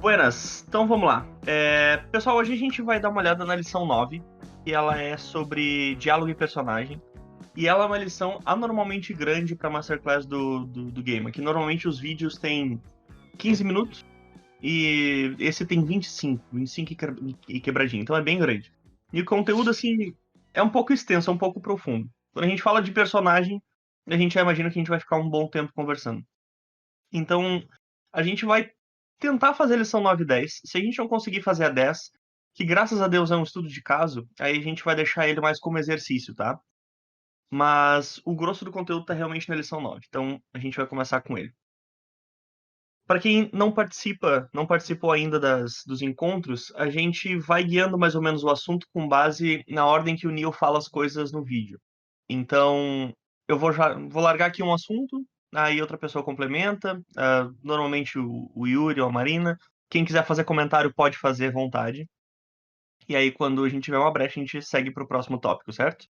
Buenas, então vamos lá. Pessoal, hoje a gente vai dar uma olhada na lição 9, que ela é sobre diálogo e personagem. E ela é uma lição anormalmente grande para Masterclass do Game, que normalmente os vídeos têm 15 minutos e esse tem 25 e quebradinho, então é bem grande. E o conteúdo, assim, é um pouco extenso, é um pouco profundo. Quando a gente fala de personagem, a gente já imagina que a gente vai ficar um bom tempo conversando. Então, a gente vai tentar fazer a lição 9 e 10. Se a gente não conseguir fazer a 10, que graças a Deus é um estudo de caso, aí a gente vai deixar ele mais como exercício, tá? Mas o grosso do conteúdo tá realmente na lição 9. Então, a gente vai começar com ele. Para quem não participou ainda dos encontros, a gente vai guiando mais ou menos o assunto com base na ordem que o Neil fala as coisas no vídeo. Então, eu vou largar aqui um assunto, aí outra pessoa complementa, normalmente o Yuri ou a Marina. Quem quiser fazer comentário pode fazer à vontade. E aí, quando a gente tiver uma brecha, a gente segue para o próximo tópico, certo?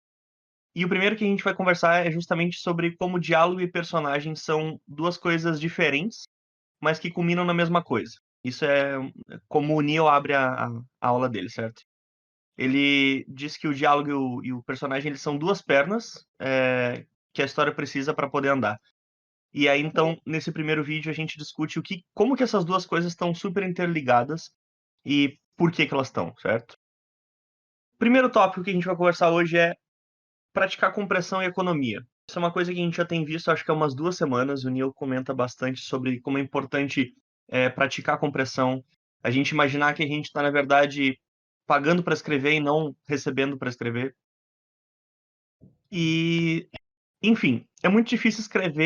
E o primeiro que a gente vai conversar é justamente sobre como diálogo e personagem são duas coisas diferentes, mas que culminam na mesma coisa. Isso é como o Neil abre a aula dele, certo? Ele diz que o diálogo e o personagem eles são duas pernas que a história precisa para poder andar. E aí, então, nesse primeiro vídeo, a gente discute como que essas duas coisas estão super interligadas e por que elas estão, certo? O primeiro tópico que a gente vai conversar hoje é praticar compressão e economia. Isso é uma coisa que a gente já tem visto, acho que há umas 2 semanas. O Neil comenta bastante sobre como é importante praticar compressão. A gente imaginar que a gente está, na verdade, pagando para escrever e não recebendo para escrever. E, enfim, é muito difícil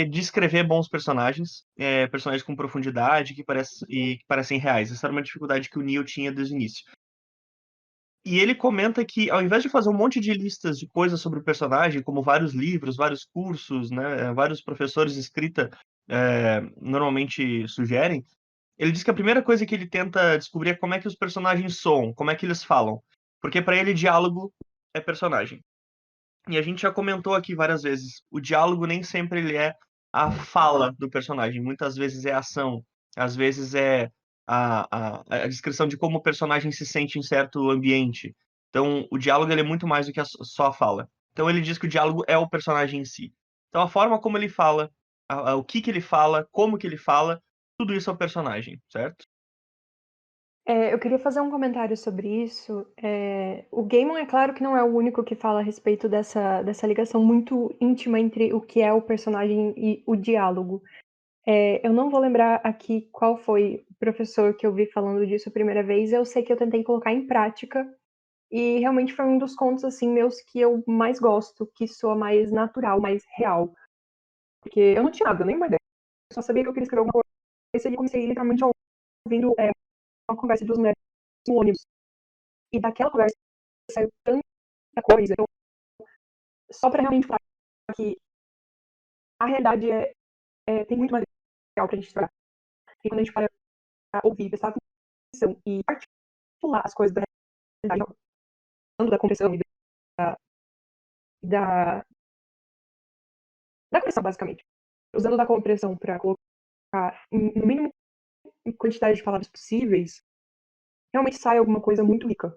descrever bons personagens, personagens com profundidade que parecem reais. Essa era uma dificuldade que o Neil tinha desde o início. E ele comenta que, ao invés de fazer um monte de listas de coisas sobre o personagem, como vários livros, vários cursos, né, vários professores de escrita normalmente sugerem, ele diz que a primeira coisa que ele tenta descobrir é como é que os personagens soam, como é que eles falam. Porque para ele, diálogo é personagem. E a gente já comentou aqui várias vezes, o diálogo nem sempre ele é a fala do personagem, muitas vezes é a ação, às vezes é a descrição de como o personagem se sente em certo ambiente. Então, o diálogo ele é muito mais do que só a fala. Então, ele diz que o diálogo é o personagem em si. Então, a forma como ele fala, o que ele fala, como que ele fala, tudo isso é o personagem, certo? Eu queria fazer um comentário sobre isso. O Gaiman, é claro que não é o único que fala a respeito dessa ligação muito íntima entre o que é o personagem e o diálogo. Eu não vou lembrar aqui qual foi o professor que eu vi falando disso a primeira vez. Eu sei que eu tentei colocar em prática e realmente foi um dos contos assim meus que eu mais gosto, que soa mais natural, mais real. Porque eu não tinha nada, nem uma ideia. Eu só sabia que eu queria escrever alguma coisa e comecei literalmente ouvindo uma conversa de duas mulheres no ônibus. E daquela conversa saiu tanta coisa. Então, só para realmente falar que a realidade tem muito material pra gente explorar. E quando a gente para pra ouvir, prestar atenção e articular as coisas da realidade, falando da compressão e da, da, da compressão, basicamente. Usando da compressão para colocar no mínimo quantidade de palavras possíveis, realmente sai alguma coisa muito rica.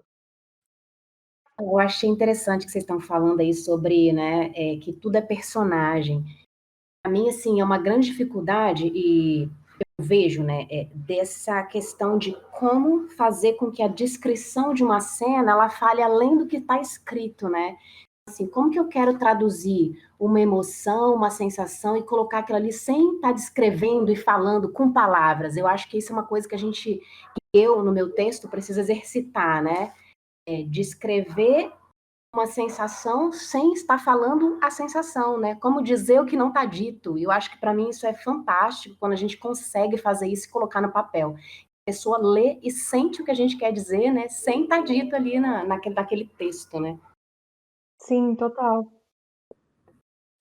Eu achei interessante que vocês estão falando aí sobre, né, que tudo é personagem. Para mim, assim, é uma grande dificuldade e eu vejo, né, dessa questão de como fazer com que a descrição de uma cena, ela fale além do que está escrito, né? Assim, como que eu quero traduzir uma emoção, uma sensação e colocar aquilo ali sem estar descrevendo e falando com palavras? Eu acho que isso é uma coisa que eu, no meu texto, preciso exercitar, né? Descrever uma sensação sem estar falando a sensação, né? Como dizer o que não está dito. E eu acho que para mim isso é fantástico quando a gente consegue fazer isso e colocar no papel. A pessoa lê e sente o que a gente quer dizer, né? Sem estar dito ali naquele texto, né? Sim, total.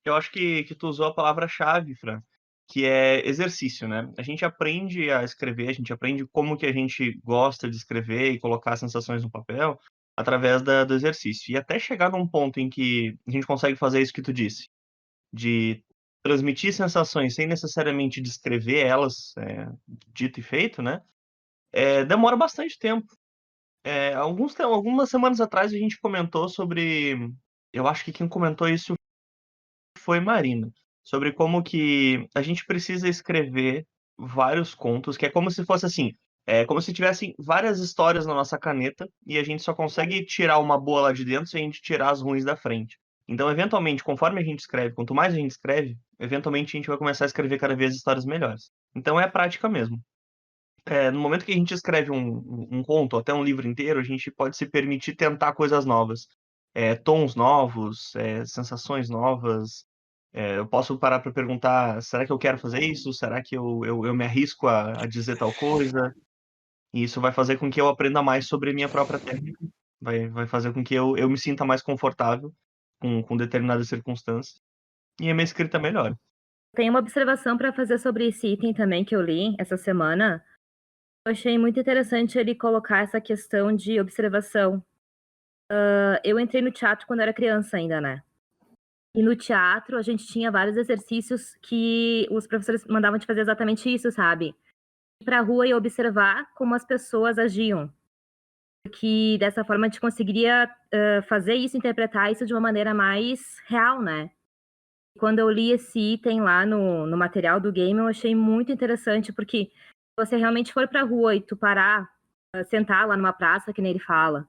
Eu acho que tu usou a palavra-chave, Fran, que é exercício, né? A gente aprende a escrever, a gente aprende como que a gente gosta de escrever e colocar sensações no papel através do exercício. E até chegar num ponto em que a gente consegue fazer isso que tu disse, de transmitir sensações sem necessariamente descrever elas, dito e feito, né? demora bastante tempo. Algumas semanas atrás a gente comentou sobre. Eu acho que quem comentou isso foi Marina. Sobre como que a gente precisa escrever vários contos, que é como se fosse assim. É como se tivessem várias histórias na nossa caneta e a gente só consegue tirar uma boa lá de dentro se a gente tirar as ruins da frente. Então, eventualmente, conforme a gente escreve, quanto mais a gente escreve, eventualmente a gente vai começar a escrever cada vez histórias melhores. Então, é prática mesmo. No momento que a gente escreve um conto, ou até um livro inteiro, a gente pode se permitir tentar coisas novas. Tons novos, sensações novas. Eu posso parar para perguntar, será que eu quero fazer isso? Será que eu me arrisco a dizer tal coisa? E isso vai fazer com que eu aprenda mais sobre a minha própria técnica. Vai fazer com que eu me sinta mais confortável com determinadas circunstâncias. E a minha escrita melhore. Tem uma observação para fazer sobre esse item também que eu li essa semana. Eu achei muito interessante ele colocar essa questão de observação. Eu entrei no teatro quando era criança ainda, né? E no teatro a gente tinha vários exercícios que os professores mandavam de fazer exatamente isso, sabe? Ir pra rua e observar como as pessoas agiam. Que dessa forma a gente conseguiria fazer isso, interpretar isso de uma maneira mais real, né? Quando eu li esse item lá no material do game, eu achei muito interessante, porque se você realmente for pra rua e tu parar, sentar lá numa praça, que nem ele fala,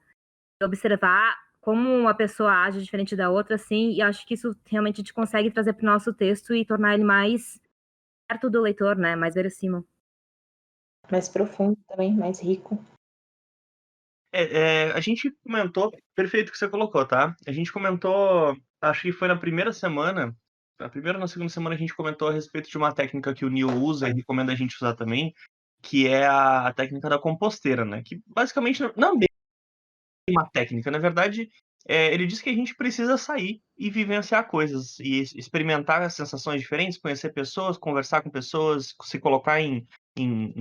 e observar como uma pessoa age diferente da outra, assim, e acho que isso realmente a gente consegue trazer pro nosso texto e tornar ele mais perto do leitor, né? Mais verossímil. Mais profundo também, mais rico. A gente comentou, perfeito que você colocou, tá? A gente comentou, acho que foi na primeira semana, na primeira ou na segunda semana a gente comentou a respeito de uma técnica que o Neil usa e recomenda a gente usar também, que é a técnica da composteira, né? Que basicamente não é bem uma técnica, na verdade, ele diz que a gente precisa sair e vivenciar coisas, e experimentar sensações diferentes, conhecer pessoas, conversar com pessoas, se colocar em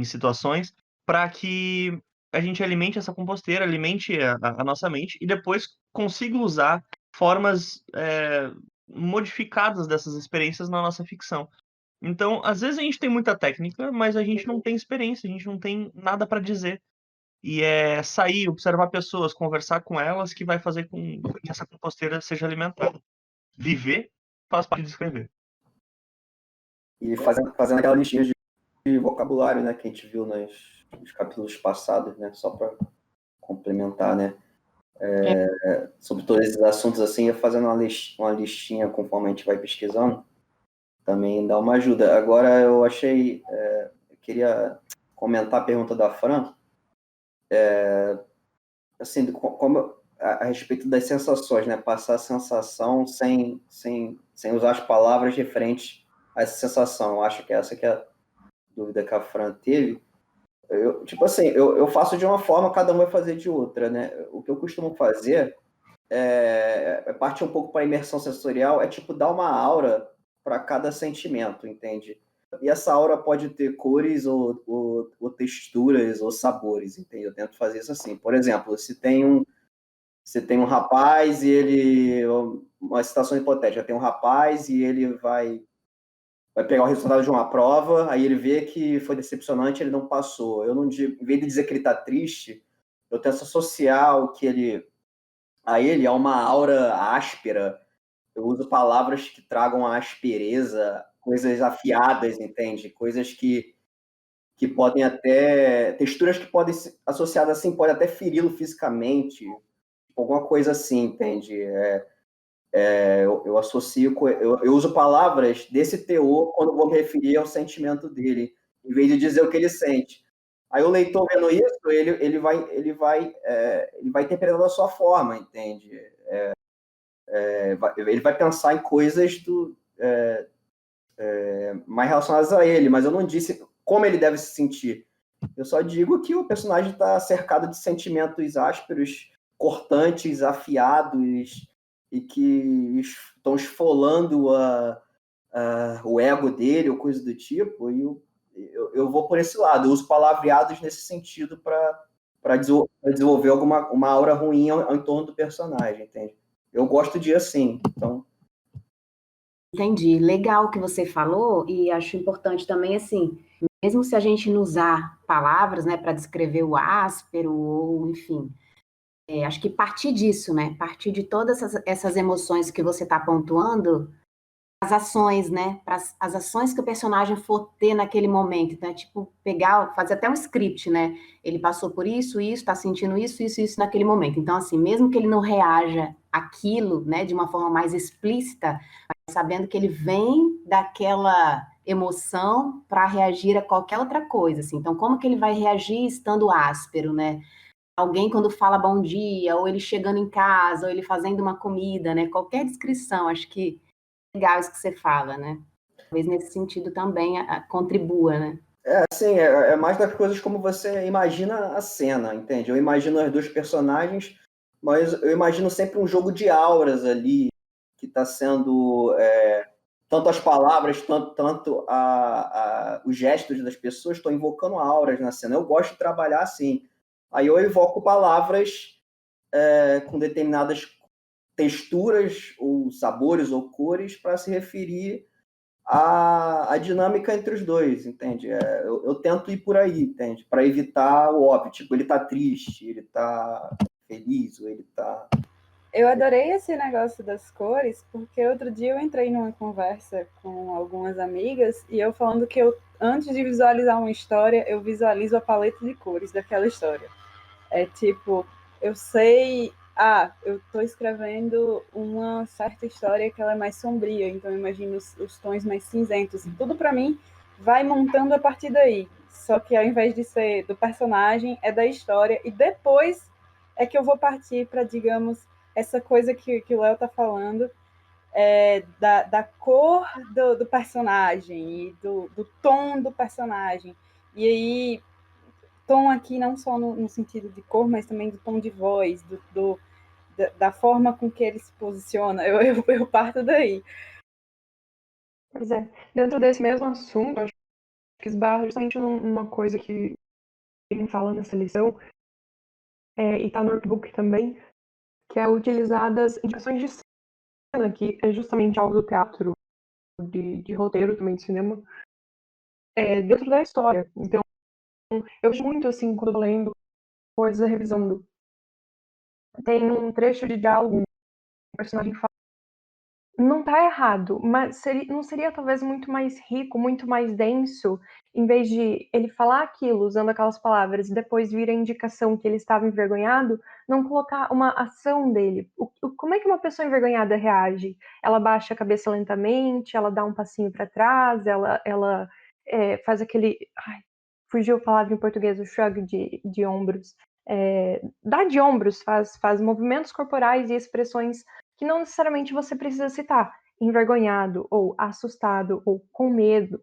situações, para que a gente alimente essa composteira, alimente a nossa mente, e depois consiga usar formas modificadas dessas experiências na nossa ficção. Então, às vezes a gente tem muita técnica, mas a gente não tem experiência, a gente não tem nada para dizer. E é sair, observar pessoas, conversar com elas, que vai fazer com que essa composteira seja alimentada. Viver faz parte de escrever. E fazendo aquela listinha de vocabulário, né, que a gente viu nos capítulos passados, né, só para complementar, né, sobre todos esses assuntos, assim, fazendo uma listinha conforme a gente vai pesquisando, também dá uma ajuda. Agora, eu queria comentar a pergunta da Fran, assim, como a respeito das sensações, né, passar a sensação sem usar as palavras referentes a essa sensação. Eu acho que essa que é a dúvida que a Fran teve. Eu faço de uma forma, cada um vai fazer de outra, né? O que eu costumo fazer parte um pouco para a imersão sensorial, dar uma aura para cada sentimento, entende? E essa aura pode ter cores ou texturas ou sabores, entende? Eu tento fazer isso assim. Por exemplo, se tem um rapaz e uma situação hipotética, tem um rapaz e ele vai pegar o resultado de uma prova, aí ele vê que foi decepcionante, ele não passou. Eu não digo, em vez de dizer que ele está triste, eu tento associar a uma aura áspera. Eu uso palavras que tragam a aspereza, coisas afiadas, entende? Coisas que podem até... Texturas que podem ser associadas assim, pode até feri-lo fisicamente, alguma coisa assim, entende? Eu associo, eu uso palavras desse teor quando vou me referir ao sentimento dele, em vez de dizer o que ele sente. Aí o leitor vendo isso, ele vai interpretar da sua forma, entende? Ele vai pensar em coisas mais relacionadas a ele, mas eu não disse como ele deve se sentir. Eu só digo que o personagem está cercado de sentimentos ásperos, cortantes, afiados, e que estão esfolando o ego dele, ou coisa do tipo, e eu vou por esse lado. Eu uso palavreados nesse sentido para desenvolver uma aura ruim ao entorno do personagem, entende? Eu gosto de ir assim, então... Entendi. Legal o que você falou, e acho importante também, assim, mesmo se a gente não usar palavras, né, para descrever o áspero, ou enfim, acho que partir disso, né, partir de todas essas emoções que você está pontuando, as ações, né, as ações que o personagem for ter naquele momento, então é tipo pegar, fazer até um script, né, ele passou por isso, está sentindo isso naquele momento, então assim, mesmo que ele não reaja àquilo, né, de uma forma mais explícita, sabendo que ele vem daquela emoção para reagir a qualquer outra coisa, assim. Então, como que ele vai reagir estando áspero, né? Alguém quando fala bom dia, ou ele chegando em casa, ou ele fazendo uma comida, né? Qualquer descrição, acho que é legal isso que você fala, né? Talvez nesse sentido também contribua, né? Assim, é mais das coisas como você imagina a cena, entende? Eu imagino os dois personagens, mas eu imagino sempre um jogo de auras ali, que está sendo tanto as palavras, tanto os gestos das pessoas estão invocando auras na cena. Eu gosto de trabalhar assim. Aí eu evoco palavras com determinadas texturas, ou sabores, ou cores, para se referir à dinâmica entre os dois, entende? Eu tento ir por aí, entende? Para evitar o óbvio. Tipo, ele tá triste, ele tá feliz, ou ele tá... Eu adorei esse negócio das cores, porque outro dia eu entrei numa conversa com algumas amigas e eu falando que antes de visualizar uma história, eu visualizo a paleta de cores daquela história. É tipo, eu sei, eu estou escrevendo uma certa história que ela é mais sombria, então eu imagino os tons mais cinzentos. E tudo para mim vai montando a partir daí. Só que ao invés de ser do personagem, é da história. E depois é que eu vou partir para, digamos, essa coisa que o Léo está falando, da cor do personagem e do tom do personagem. E aí, tom aqui não só no sentido de cor, mas também do tom de voz, da forma com que ele se posiciona. Eu parto daí. Pois é. Dentro desse mesmo assunto, acho que esbarra justamente numa coisa que ele fala nessa lição, e tá no workbook também, que é utilizar das indicações de cena, que é justamente algo do teatro, de roteiro também de cinema, dentro da história. Então, eu vejo muito assim, quando eu tô lendo coisas, revisando. Tem um trecho de diálogo, um personagem fala, não tá errado, mas não seria talvez muito mais rico, muito mais denso, em vez de ele falar aquilo, usando aquelas palavras, e depois vir a indicação que ele estava envergonhado, não colocar uma ação dele. Como é que uma pessoa envergonhada reage? Ela baixa a cabeça lentamente, ela dá um passinho para trás, ela faz aquele... Ai, fugiu a palavra em português, o shrug de ombros. Dá de ombros, faz movimentos corporais e expressões que não necessariamente você precisa citar, envergonhado, ou assustado, ou com medo.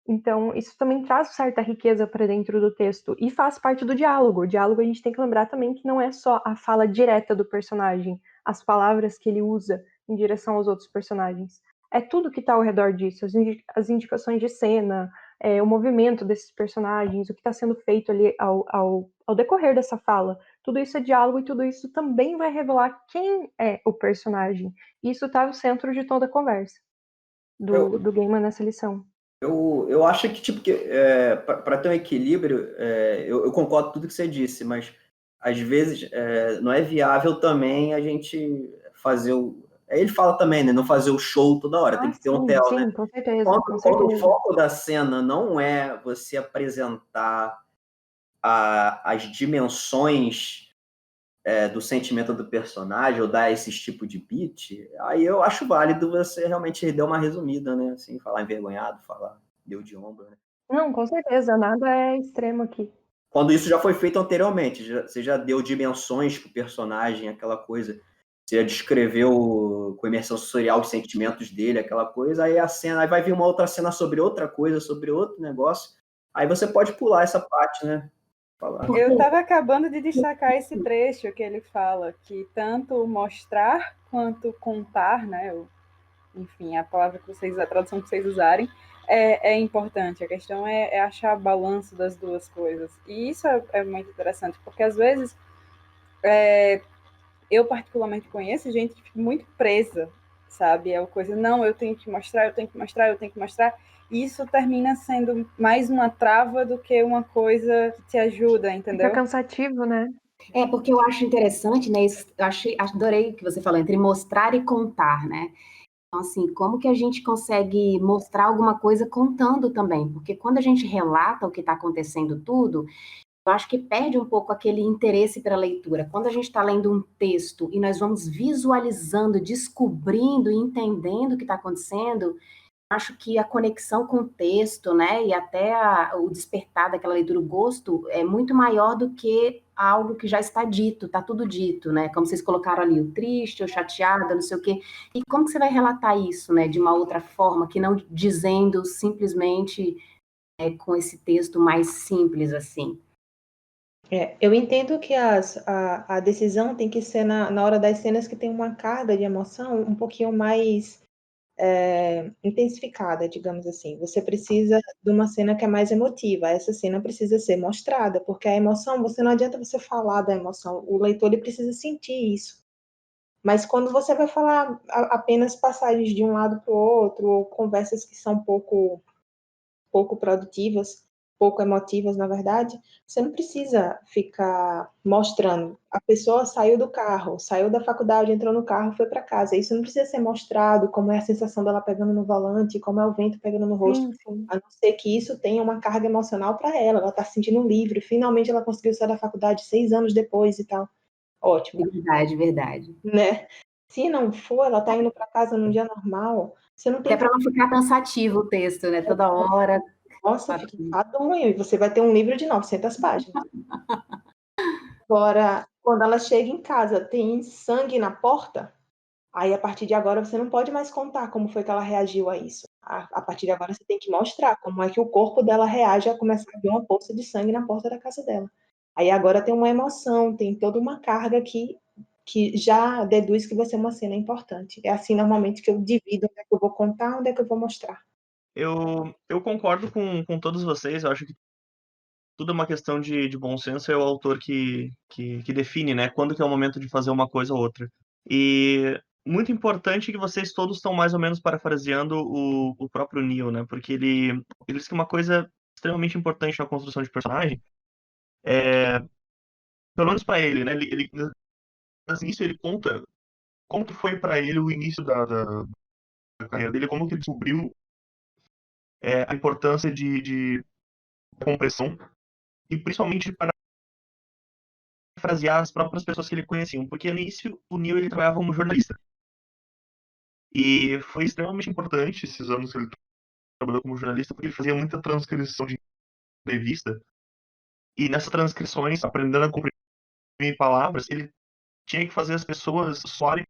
Então, isso também traz certa riqueza para dentro do texto e faz parte do diálogo. O diálogo a gente tem que lembrar também que não é só a fala direta do personagem, as palavras que ele usa em direção aos outros personagens. É tudo que está ao redor disso, as indicações de cena, o movimento desses personagens, o que está sendo feito ali ao decorrer dessa fala. Tudo isso é diálogo e tudo isso também vai revelar quem é o personagem. E isso está no centro de toda a conversa do Gaiman nessa lição. Eu acho que, tipo, para ter um equilíbrio, eu concordo com tudo que você disse, mas às vezes não é viável também a gente fazer o... Ele fala também, né? Não fazer o show toda hora, tem que ter um tel, sim, né? com certeza, Quando o foco da cena não é você apresentar as dimensões do sentimento do personagem ou dar esse tipo de beat, aí eu acho válido você realmente dar uma resumida, né? Assim, falar envergonhado, falar deu de ombro, né? Não, com certeza, nada é extremo aqui. Quando isso já foi feito anteriormente, você já deu dimensões pro personagem, aquela coisa, você já descreveu com imersão sensorial os sentimentos dele, aquela coisa, aí a cena, aí vai vir uma outra cena sobre outra coisa, sobre outro negócio, aí você pode pular essa parte, né? Falar. Eu estava acabando de destacar esse trecho que ele fala, que tanto mostrar quanto contar, né? Enfim, a palavra a tradução que vocês usarem, é importante. A questão é achar o balanço das duas coisas. E isso é muito interessante, porque às vezes eu particularmente conheço gente que fica muito presa sabe? É uma coisa, não, eu tenho que mostrar, eu tenho que mostrar, eu tenho que mostrar. E isso termina sendo mais uma trava do que uma coisa que te ajuda, Fica entendeu? cansativo, né? Porque eu acho interessante, né? Adorei o que você falou, entre mostrar e contar, né? Então, assim, como que a gente consegue mostrar alguma coisa contando também? Porque quando a gente relata o que está acontecendo tudo, eu acho que perde um pouco aquele interesse pela leitura. Quando a gente está lendo um texto e nós vamos visualizando, descobrindo e entendendo o que está acontecendo, acho que a conexão com o texto, né, e até o despertar daquela leitura, o gosto, é muito maior do que algo que já está dito, está tudo dito, né, como vocês colocaram ali, o triste, o chateado, não sei o quê. E como que você vai relatar isso, né, de uma outra forma, que não dizendo simplesmente com esse texto mais simples, assim? Eu entendo que a decisão tem que ser na hora das cenas que tem uma carga de emoção um pouquinho mais intensificada, digamos assim. Você precisa de uma cena que é mais emotiva. Essa cena precisa ser mostrada, porque a emoção, você não adianta você falar da emoção. O leitor ele precisa sentir isso. Mas quando você vai falar apenas passagens de um lado para o outro, ou conversas que são pouco produtivas, pouco emotivas, na verdade, você não precisa ficar mostrando. A pessoa saiu do carro, saiu da faculdade, entrou no carro, foi para casa. Isso não precisa ser mostrado, como é a sensação dela pegando no volante, como é o vento pegando no rosto, Sim, sim. a não ser que isso tenha uma carga emocional para ela. Ela está se sentindo livre, finalmente ela conseguiu sair da faculdade 6 anos depois e tal. Ótimo, Verdade, verdade. né? Se não for, ela está indo para casa num dia normal, você não tem Até para não ficar cansativo o texto, né, toda hora. Nossa, fica enfadonho, e você vai ter um livro de 900 páginas. Agora, quando ela chega em casa, tem sangue na porta, aí a partir de agora você não pode mais contar como foi que ela reagiu a isso. A partir de agora você tem que mostrar como é que o corpo dela reage a começar a ver uma poça de sangue na porta da casa dela. Aí agora tem uma emoção, tem toda uma carga que já deduz que vai ser uma cena importante. É assim normalmente que eu divido onde é que eu vou contar, onde é que eu vou mostrar. Eu concordo com todos vocês, eu acho que tudo é uma questão de bom senso, é o autor que define, né, quando que é o momento de fazer uma coisa ou outra. E muito importante que vocês todos estão mais ou menos parafraseando o próprio Neil, né, porque ele diz que uma coisa extremamente importante na construção de personagem, pelo menos para ele, né, no início ele conta como que foi para ele o início da carreira dele, como que ele descobriu a importância de compressão e principalmente para frasear as próprias pessoas que ele conheciam, porque no início o Neil ele trabalhava como jornalista. E foi extremamente importante esses anos que ele trabalhou como jornalista, porque ele fazia muita transcrição de entrevista, e nessas transcrições, aprendendo a comprimir palavras, ele tinha que fazer as pessoas soarem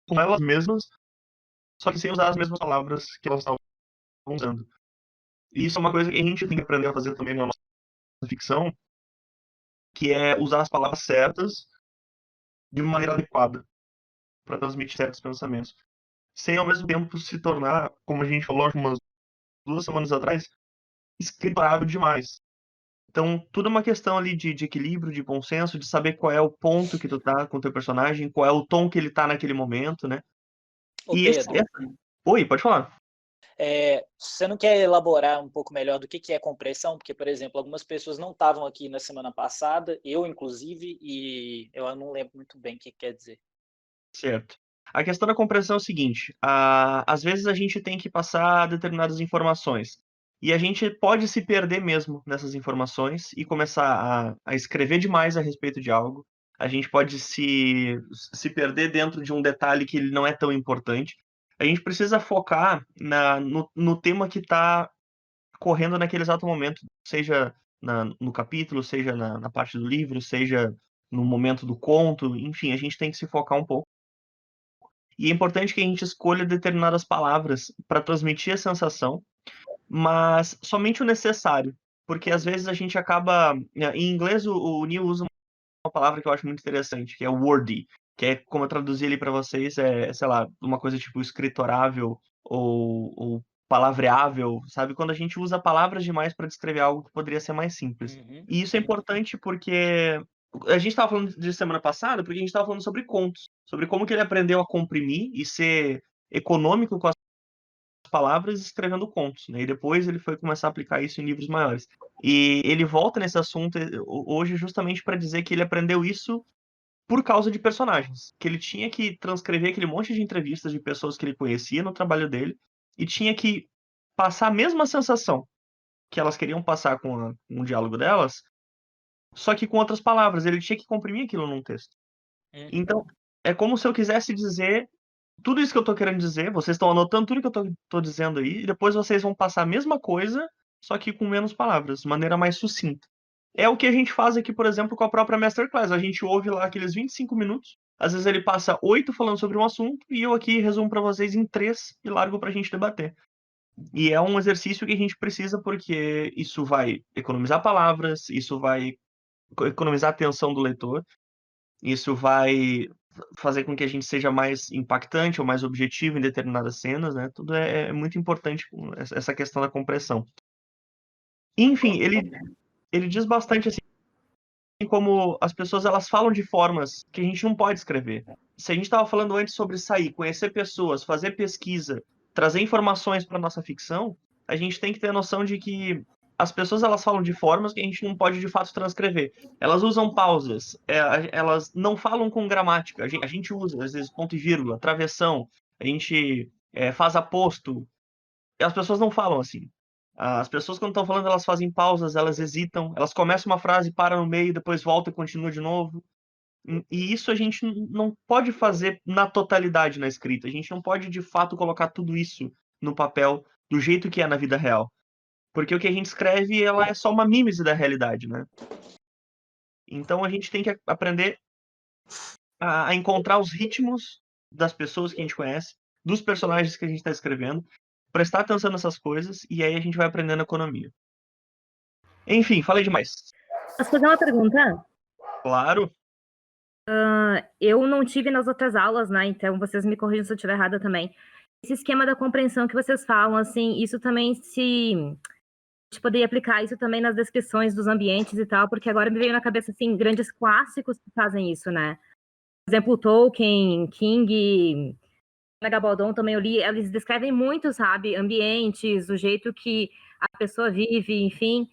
com elas mesmas, só que sem usar as mesmas palavras que elas estavam usando. E isso é uma coisa que a gente tem que aprender a fazer também na nossa ficção, que é usar as palavras certas de uma maneira adequada para transmitir certos pensamentos, sem ao mesmo tempo se tornar, como a gente falou umas 2 semanas atrás, escriturável demais. Então, tudo é uma questão ali de equilíbrio, de bom senso, de saber qual é o ponto que tu tá com o teu personagem, qual é o tom que ele tá naquele momento, né? Ô, E Pedro, Oi, pode falar. você não quer elaborar um pouco melhor do que é compressão? Porque, por exemplo, algumas pessoas não estavam aqui na semana passada, eu inclusive, e eu não lembro muito bem o que quer dizer. Certo. A questão da compressão é o seguinte, às vezes a gente tem que passar determinadas informações, e a gente pode se perder mesmo nessas informações e começar a escrever demais a respeito de algo. A gente pode se perder dentro de um detalhe que ele não é tão importante. A gente precisa focar no tema que está correndo naquele exato momento, seja no capítulo, seja na parte do livro, seja no momento do conto, enfim, a gente tem que se focar um pouco. E é importante que a gente escolha determinadas palavras para transmitir a sensação, mas somente o necessário, porque às vezes a gente acaba, em inglês o Neil usa uma palavra que eu acho muito interessante, que é wordy, que é como eu traduzi ali para vocês, sei lá, uma coisa tipo escritorável ou palavreável, sabe? Quando a gente usa palavras demais para descrever algo que poderia ser mais simples. Uhum, E isso é sim. importante porque a gente estava falando de semana passada, porque a gente estava falando sobre contos, sobre como que ele aprendeu a comprimir e ser econômico com as palavras escrevendo contos, né? E depois ele foi começar a aplicar isso em livros maiores. E ele volta nesse assunto hoje justamente para dizer que ele aprendeu isso por causa de personagens, que ele tinha que transcrever aquele monte de entrevistas de pessoas que ele conhecia no trabalho dele e tinha que passar a mesma sensação que elas queriam passar com o diálogo delas, só que com outras palavras. Ele tinha que comprimir aquilo num texto. Então, é como se eu quisesse dizer tudo isso que eu tô querendo dizer, vocês estão anotando tudo que eu tô dizendo aí, e depois vocês vão passar a mesma coisa, só que com menos palavras, de maneira mais sucinta. É o que a gente faz aqui, por exemplo, com a própria Masterclass. A gente ouve lá aqueles 25 minutos, às vezes ele passa 8 falando sobre um assunto, e eu aqui resumo para vocês em 3 e largo pra gente debater. E é um exercício que a gente precisa porque isso vai economizar palavras, isso vai economizar a atenção do leitor, isso vai fazer com que a gente seja mais impactante ou mais objetivo em determinadas cenas, né? Tudo é muito importante essa questão da compressão. Enfim, ele diz bastante assim como as pessoas elas falam de formas que a gente não pode escrever. Se a gente estava falando antes sobre sair, conhecer pessoas, fazer pesquisa, trazer informações para nossa ficção, a gente tem que ter a noção de que as pessoas elas falam de formas que a gente não pode de fato transcrever. Elas usam pausas, elas não falam com gramática. A gente usa às vezes ponto e vírgula, travessão, a gente faz aposto. E as pessoas não falam assim. As pessoas, quando estão falando, elas fazem pausas, elas hesitam, elas começam uma frase, param no meio, depois voltam e continuam de novo. E isso a gente não pode fazer na totalidade na escrita. A gente não pode, de fato, colocar tudo isso no papel do jeito que é na vida real. Porque o que a gente escreve, ela é só uma mímese da realidade, né? Então a gente tem que aprender a encontrar os ritmos das pessoas que a gente conhece, dos personagens que a gente está escrevendo, prestar atenção nessas coisas, e aí a gente vai aprendendo economia. Enfim, falei demais. Posso fazer uma pergunta? Claro. Eu não tive nas outras aulas, né? Então vocês me corrijam se eu estiver errada também. Esse esquema da compreensão que vocês falam, assim, isso também se... A gente poderia aplicar isso também nas descrições dos ambientes e tal, porque agora me veio na cabeça, assim, grandes clássicos que fazem isso, né? Por exemplo, Tolkien, King, Gabaldon também eu li, eles descrevem muito, sabe, ambientes, o jeito que a pessoa vive, enfim.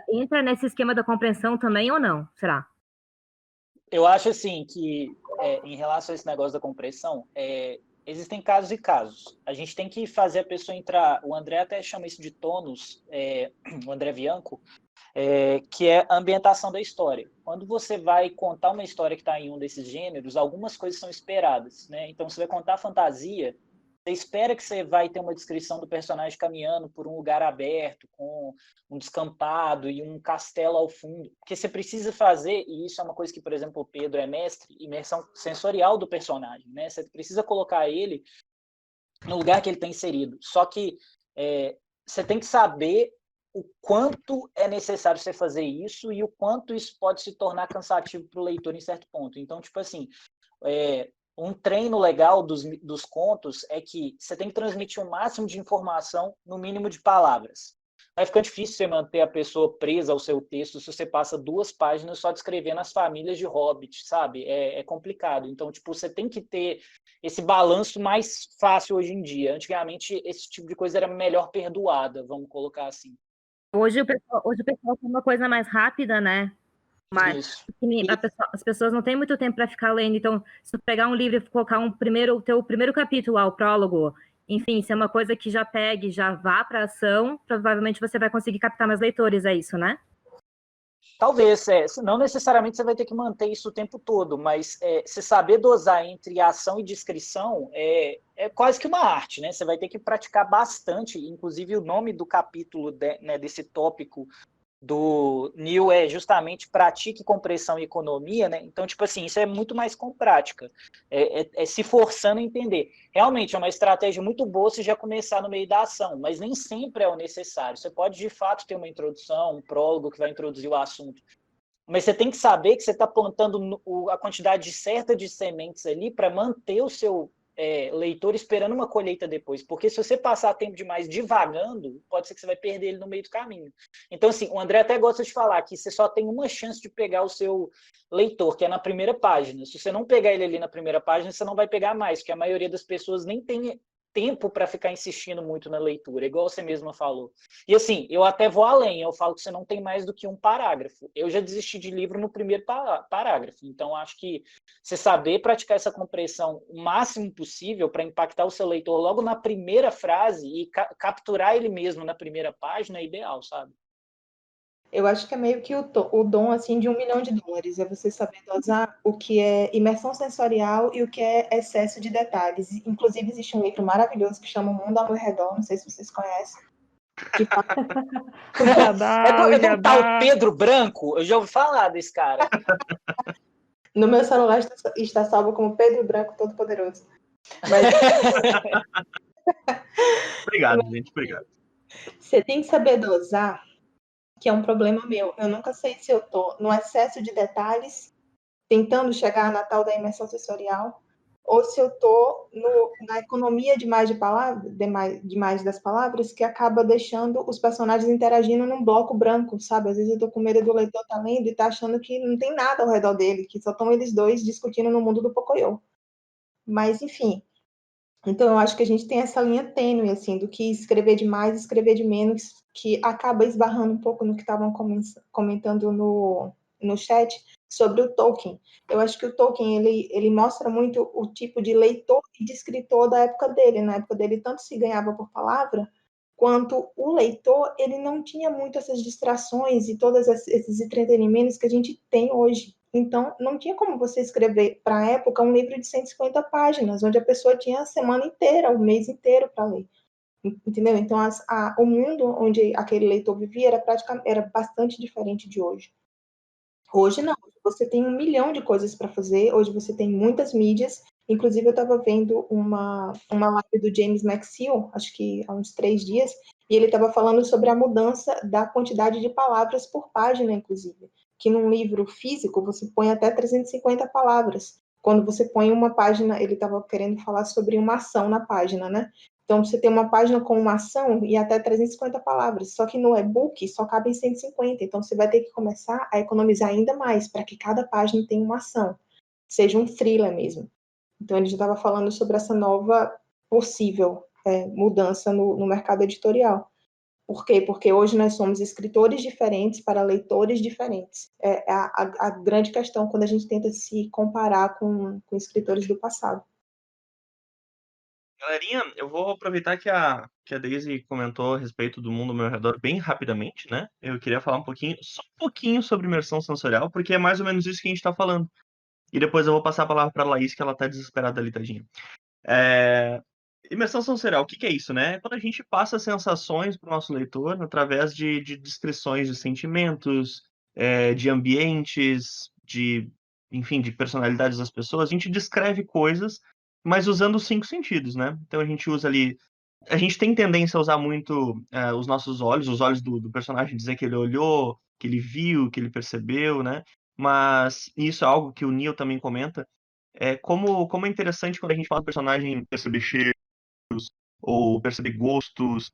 Entra nesse esquema da compreensão também ou não? Será? Eu acho assim que, em relação a esse negócio da compreensão, existem casos e casos. A gente tem que fazer a pessoa entrar. O André até chama isso de tônus, o André Bianco, que é a ambientação da história. Quando você vai contar uma história que está em um desses gêneros, algumas coisas são esperadas, né? Então, você vai contar fantasia, você espera que você vai ter uma descrição do personagem caminhando por um lugar aberto, com um descampado e um castelo ao fundo. Porque você precisa fazer, e isso é uma coisa que, por exemplo, o Pedro é mestre, imersão sensorial do personagem, né? Você precisa colocar ele no lugar que ele está inserido. Só que você tem que saber o quanto é necessário você fazer isso e o quanto isso pode se tornar cansativo para o leitor em certo ponto. Então, tipo assim, um treino legal dos contos é que você tem que transmitir o máximo de informação no mínimo de palavras. Vai ficar difícil você manter a pessoa presa ao seu texto se você passa 2 páginas só descrevendo as famílias de Hobbit, sabe? É complicado. Então, tipo, você tem que ter esse balanço mais fácil hoje em dia. Antigamente, esse tipo de coisa era melhor perdoada, vamos colocar assim. Hoje o pessoal quer uma coisa mais rápida, né? Mas as pessoas não têm muito tempo para ficar lendo. Então, se tu pegar um livro e colocar o teu primeiro capítulo, o prólogo, enfim, se é uma coisa que já pegue, já vá para ação, provavelmente você vai conseguir captar mais leitores, é isso, né? Talvez, não necessariamente você vai ter que manter isso o tempo todo, mas se saber dosar entre ação e descrição é quase que uma arte, né? Você vai ter que praticar bastante, inclusive o nome do capítulo desse tópico do Neil é justamente pratique compressão e economia, né? Então, tipo assim, isso é muito mais com prática, se forçando a entender. Realmente é uma estratégia muito boa se já começar no meio da ação, mas nem sempre é o necessário. Você pode, de fato, ter uma introdução, um prólogo que vai introduzir o assunto, mas você tem que saber que você está plantando a quantidade certa de sementes ali para manter o seu leitor esperando uma colheita depois, porque se você passar tempo demais divagando, pode ser que você vai perder ele no meio do caminho. Então, assim, o André até gosta de falar que você só tem uma chance de pegar o seu leitor, que é na primeira página. Se você não pegar ele ali na primeira página, você não vai pegar mais, porque a maioria das pessoas nem tem tempo para ficar insistindo muito na leitura, igual você mesma falou. E assim, eu até vou além, eu falo que você não tem mais do que um parágrafo. Eu já desisti de livro no primeiro parágrafo, então acho que você saber praticar essa compressão o máximo possível para impactar o seu leitor logo na primeira frase e capturar ele mesmo na primeira página é ideal, sabe? Eu acho que é meio que o dom assim, de $1 milhão, é você saber dosar o que é imersão sensorial e o que é excesso de detalhes. Inclusive, existe um livro maravilhoso que chama O Mundo ao Meu Redor, não sei se vocês conhecem. Que fala... O jabá, o É do tal jabá. Pedro Branco? Eu já ouvi falar desse cara. No meu celular está salvo como Pedro Branco Todo-Poderoso. Mas Obrigado, gente. Obrigado. você tem que saber dosar, que é um problema meu. Eu nunca sei se eu estou no excesso de detalhes, tentando chegar na tal da imersão sensorial, ou se eu estou na economia demais das palavras, que acaba deixando os personagens interagindo num bloco branco, sabe? Às vezes eu estou com medo do leitor estar lendo e tá achando que não tem nada ao redor dele, que só estão eles dois discutindo no mundo do Pocoyo. Mas, enfim. Então, eu acho que a gente tem essa linha tênue, assim, do que escrever de mais, escrever de menos, que acaba esbarrando um pouco no que estavam comentando no chat sobre o Tolkien. Eu acho que o Tolkien, ele mostra muito o tipo de leitor e de escritor da época dele. Na época dele, tanto se ganhava por palavra, quanto o leitor, ele não tinha muito essas distrações e todos esses entretenimentos que a gente tem hoje. Então, não tinha como você escrever, para a época, um livro de 150 páginas, onde a pessoa tinha a semana inteira, o mês inteiro para ler. Entendeu? Então, o mundo onde aquele leitor vivia era bastante diferente de hoje. Hoje, não. Você tem 1 milhão de coisas para fazer. Hoje, você tem muitas mídias. Inclusive, eu estava vendo uma live do James McSeel, acho que há uns 3 dias, e ele estava falando sobre a mudança da quantidade de palavras por página, inclusive. Que num livro físico você põe até 350 palavras. Quando você põe uma página, ele estava querendo falar sobre uma ação na página, né? Então, você tem uma página com uma ação e até 350 palavras. Só que no e-book só cabem 150. Então, você vai ter que começar a economizar ainda mais para que cada página tenha uma ação. Seja um thriller mesmo. Então, ele já estava falando sobre essa nova possível mudança no mercado editorial. Por quê? Porque hoje nós somos escritores diferentes para leitores diferentes. É a grande questão quando a gente tenta se comparar com escritores do passado. Galerinha, eu vou aproveitar que a Daisy comentou a respeito do mundo ao meu redor bem rapidamente, né? Eu queria falar só um pouquinho sobre imersão sensorial, porque é mais ou menos isso que a gente está falando. E depois eu vou passar a palavra para a Laís, que ela tá desesperada ali, tadinha. Imersão sensorial, o que é isso, né? Quando a gente passa sensações para o nosso leitor através de descrições de sentimentos, de ambientes, enfim, de personalidades das pessoas, a gente descreve coisas, mas usando os 5 sentidos, né? Então a gente usa ali. A gente tem tendência a usar muito os nossos olhos, os olhos do personagem, dizer que ele olhou, que ele viu, que ele percebeu, né? Mas isso é algo que o Neil também comenta. Como é interessante quando a gente fala do personagem perceber cheiros ou perceber gostos,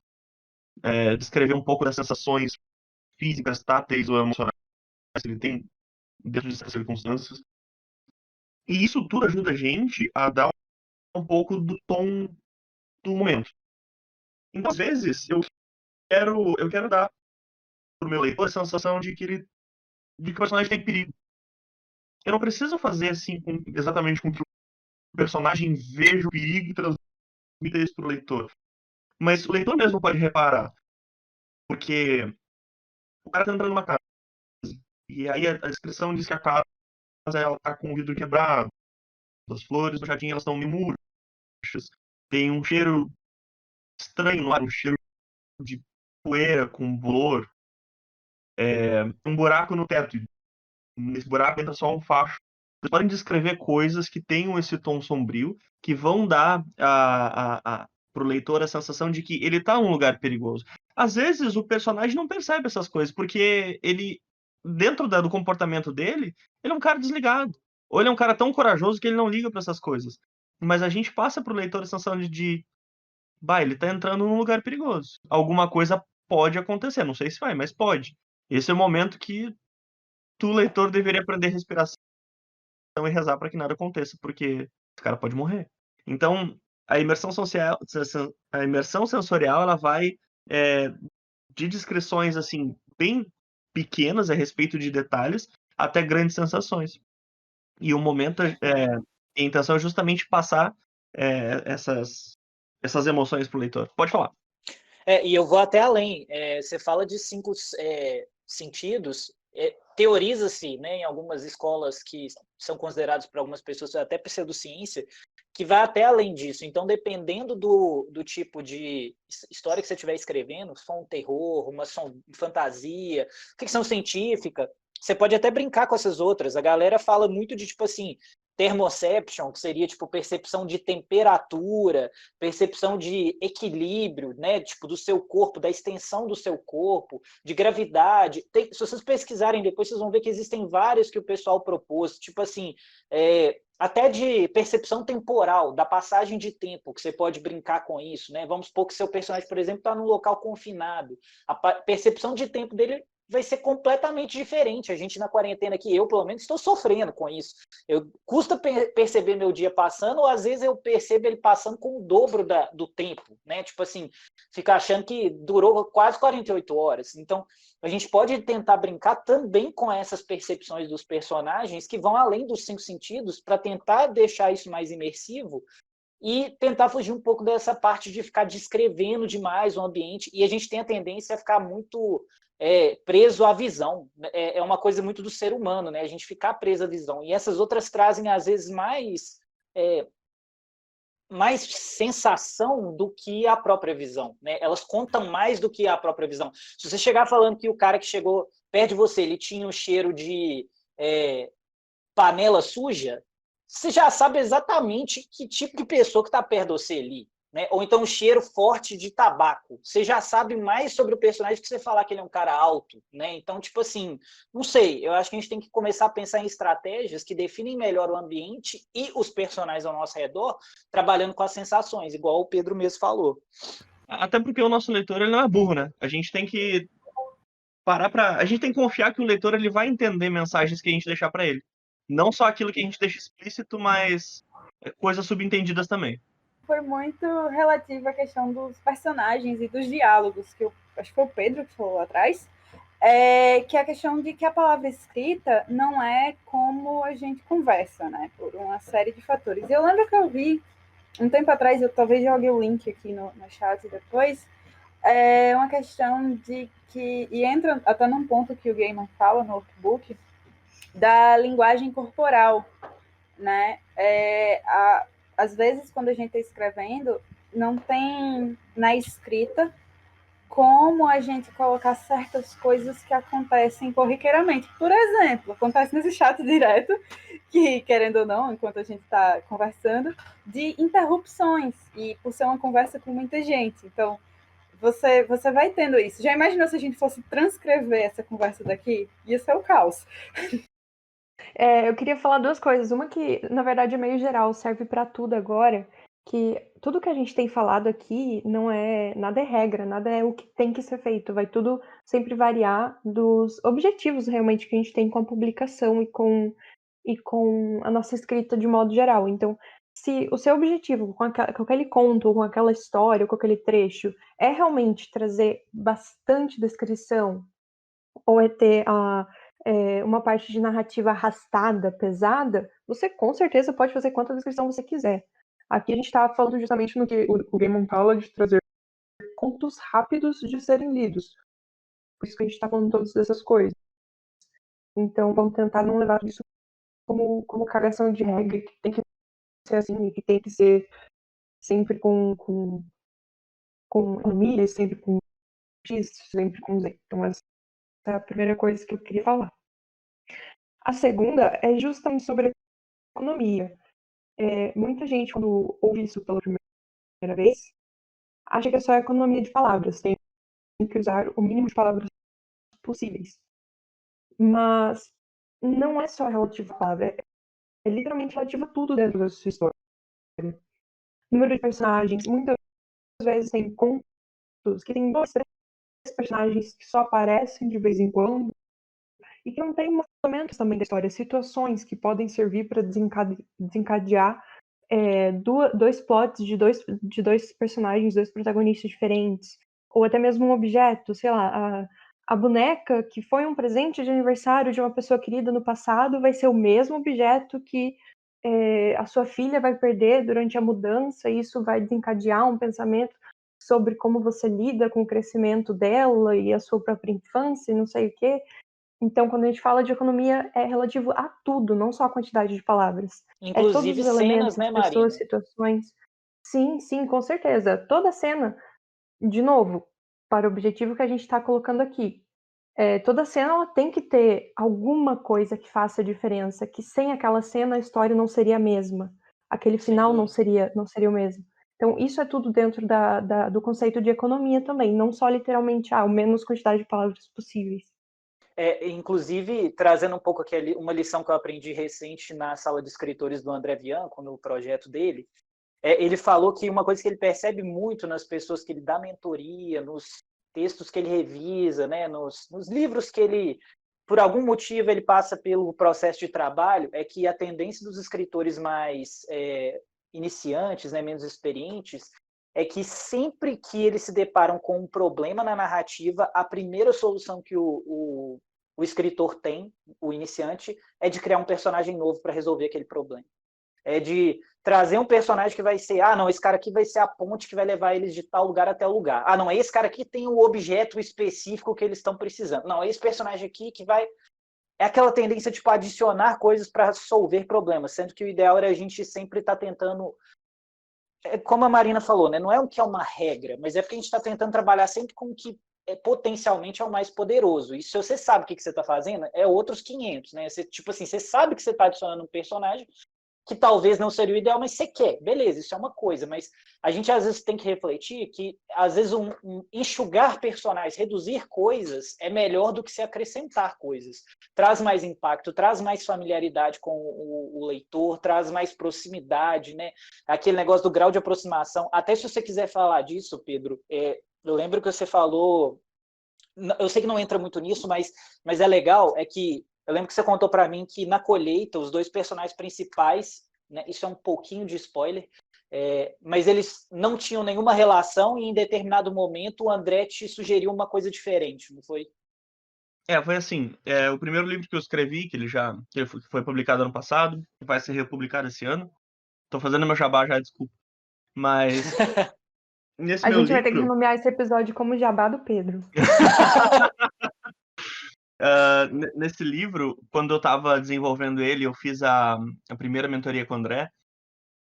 descrever um pouco das sensações físicas, táteis ou emocionais que ele tem dentro dessas circunstâncias. E isso tudo ajuda a gente a dar um pouco do tom do momento. Então, às vezes, eu quero dar pro meu leitor a sensação de que o personagem tem perigo. Eu não preciso fazer assim exatamente com que o personagem veja o perigo e transmita isso pro leitor. Mas o leitor mesmo pode reparar. Porque o cara tá entrando numa casa. E aí a descrição diz que a casa ela tá com o vidro quebrado. As flores do jardim elas estão meio murchas. Tem um cheiro estranho no ar, um cheiro de poeira com bolor. Um buraco no teto. Nesse buraco entra só um facho. Vocês podem descrever coisas que tenham esse tom sombrio, que vão dar pro leitor a sensação de que ele tá num lugar perigoso. Às vezes o personagem não percebe essas coisas, porque ele, dentro do comportamento dele, ele é um cara desligado. Ou ele é um cara tão corajoso que ele não liga para essas coisas. mas a gente passa pro leitor a sensação bah, ele tá entrando num lugar perigoso. Alguma coisa pode acontecer, não sei se vai, mas pode. Esse é o momento que tu, leitor, deveria aprender respiração e rezar para que nada aconteça, porque esse cara pode morrer. Então, a imersão sensorial, ela vai de descrições assim bem pequenas a respeito de detalhes até grandes sensações. E o momento, a intenção é justamente passar essas emoções pro leitor. Pode falar. E eu vou até além. Você fala de 5 sentidos. Teoriza-se, né, em algumas escolas que são consideradas por algumas pessoas até pseudociência, que vai até além disso. Então, dependendo do tipo de história que você estiver escrevendo, se for um terror, uma fantasia, ficção científica, você pode até brincar com essas outras. A galera fala muito de, tipo assim, thermoception, que seria, tipo, percepção de temperatura, percepção de equilíbrio, né, tipo, do seu corpo, da extensão do seu corpo, de gravidade. Se vocês pesquisarem depois, vocês vão ver que existem vários que o pessoal propôs, tipo assim, até de percepção temporal, da passagem de tempo, que você pode brincar com isso, né? Vamos supor que seu personagem, por exemplo, está num local confinado. A percepção de tempo dele vai ser completamente diferente. A gente na quarentena aqui, eu pelo menos estou sofrendo com isso. Custa perceber meu dia passando, ou às vezes eu percebo ele passando com o dobro do tempo, né? Tipo assim, fica achando que durou quase 48 horas. Então, a gente pode tentar brincar também com essas percepções dos personagens que vão além dos 5 sentidos para tentar deixar isso mais imersivo e tentar fugir um pouco dessa parte de ficar descrevendo demais o ambiente. E a gente tem a tendência a ficar muito preso à visão. É uma coisa muito do ser humano, né? A gente ficar preso à visão. E essas outras trazem, às vezes, mais sensação do que a própria visão, né? Elas contam mais do que a própria visão. Se você chegar falando que o cara que chegou perto de você, ele tinha um cheiro de panela suja, você já sabe exatamente que tipo de pessoa que está perto de você ali, né? Ou então um cheiro forte de tabaco. Você já sabe mais sobre o personagem que você falar que ele é um cara alto, né? Então, tipo assim, não sei, eu acho que a gente tem que começar a pensar em estratégias que definem melhor o ambiente e os personagens ao nosso redor, trabalhando com as sensações, igual o Pedro mesmo falou. Até porque o nosso leitor, ele não é burro, né? A gente tem que a gente tem que confiar que o leitor, ele vai entender mensagens que a gente deixar para ele. Não só aquilo que a gente deixa explícito, mas coisas subentendidas também. Foi muito relativo à questão dos personagens e dos diálogos, que acho que foi o Pedro que falou lá atrás, que é a questão de que a palavra escrita não é como a gente conversa, né? Por uma série de fatores. Eu lembro que eu vi, um tempo atrás, eu talvez jogue o link aqui no chat depois, uma questão de que, e entra até num ponto que o Gaiman fala no workbook, da linguagem corporal, né? Às vezes, quando a gente está escrevendo, não tem na escrita como a gente colocar certas coisas que acontecem corriqueiramente. Por exemplo, acontece nesse chat direto, que, querendo ou não, enquanto a gente está conversando, de interrupções, e por ser uma conversa com muita gente. Então, você vai tendo isso. Já imaginou se a gente fosse transcrever essa conversa daqui? Ia ser o caos. Eu queria falar 2 coisas. Uma que, na verdade, é meio geral, serve para tudo agora, que tudo que a gente tem falado aqui nada é regra, nada é o que tem que ser feito. Vai tudo sempre variar dos objetivos realmente que a gente tem com a publicação e com a nossa escrita de modo geral. Então, se o seu objetivo com aquele conto, ou com aquela história, ou com aquele trecho, é realmente trazer bastante descrição, ou é ter uma parte de narrativa arrastada, pesada, você com certeza pode fazer quanta descrição você quiser. Aqui a gente estava falando justamente no que o Gaiman fala de trazer contos rápidos de serem lidos. Por isso que a gente está falando todas essas coisas. Então vamos tentar não levar isso como cagação de regra, que tem que ser assim, que tem que ser sempre com economia, sempre com X, sempre com Z. Então essa é a primeira coisa que eu queria falar. A segunda é justamente sobre economia. Muita gente, quando ouve isso pela primeira vez, acha que é só economia de palavras. Tem que usar o mínimo de palavras possíveis. Mas não é só relativo à palavra. É literalmente relativo a tudo dentro da sua história. Número de personagens, muitas vezes tem contos que tem 2, 3 personagens que só aparecem de vez em quando e que não tem momentos também da história, situações que podem servir para desencadear dois plots de dois personagens, dois protagonistas diferentes, ou até mesmo um objeto, sei lá, a boneca que foi um presente de aniversário de uma pessoa querida no passado vai ser o mesmo objeto que a sua filha vai perder durante a mudança, e isso vai desencadear um pensamento sobre como você lida com o crescimento dela e a sua própria infância, e não sei o quê. Então, quando a gente fala de economia, é relativo a tudo, não só a quantidade de palavras. Todos Inclusive os cenas, elementos, né, pessoas, Marina? situações. Sim, com certeza. Toda cena, de novo, para o objetivo que a gente está colocando aqui, toda cena ela tem que ter alguma coisa que faça diferença, que sem aquela cena a história não seria a mesma. Aquele final não seria o mesmo. Então, isso é tudo dentro do conceito de economia também, não só literalmente o menos quantidade de palavras possíveis. Inclusive, trazendo um pouco aqui uma lição que eu aprendi recente na sala de escritores do André Bianco, no projeto dele, ele falou que uma coisa que ele percebe muito nas pessoas que ele dá mentoria, nos textos que ele revisa, né, nos livros que ele, por algum motivo, ele passa pelo processo de trabalho, é que a tendência dos escritores mais iniciantes, né, menos experientes, é que sempre que eles se deparam com um problema na narrativa, a primeira solução que o escritor tem, o iniciante, é de criar um personagem novo para resolver aquele problema. É de trazer um personagem que vai ser, não, esse cara aqui vai ser a ponte que vai levar eles de tal lugar até o lugar. Não, esse cara aqui tem o objeto específico que eles estão precisando. Não, esse personagem aqui que vai... É aquela tendência, tipo, adicionar coisas para resolver problemas, sendo que o ideal era a gente sempre estar tentando... Como a Marina falou, né? Não é o que é uma regra, mas é porque a gente está tentando trabalhar sempre com o que potencialmente é o mais poderoso. E se você sabe o que você está fazendo, é outros 500, né? Tipo assim, você sabe que você está adicionando um personagem que talvez não seria o ideal, mas você quer. Beleza, isso é uma coisa, mas a gente às vezes tem que refletir que às vezes enxugar personagens, reduzir coisas é melhor do que se acrescentar coisas. Traz mais impacto, traz mais familiaridade com o leitor, traz mais proximidade, né? Aquele negócio do grau de aproximação. Até se você quiser falar disso, Pedro, eu lembro que você falou, eu sei que não entra muito nisso, mas é legal, que eu lembro que você contou para mim que na colheita, os dois personagens principais, né, isso é um pouquinho de spoiler, mas eles não tinham nenhuma relação e em determinado momento o André te sugeriu uma coisa diferente, não foi? Foi assim, o primeiro livro que eu escrevi, que ele foi publicado ano passado, vai ser republicado esse ano. Tô fazendo meu jabá já, desculpa. Mas nesse A meu gente vai ter que livro, renomear esse episódio como Jabá do Pedro. nesse livro, quando eu tava desenvolvendo ele, eu fiz a primeira mentoria com o André.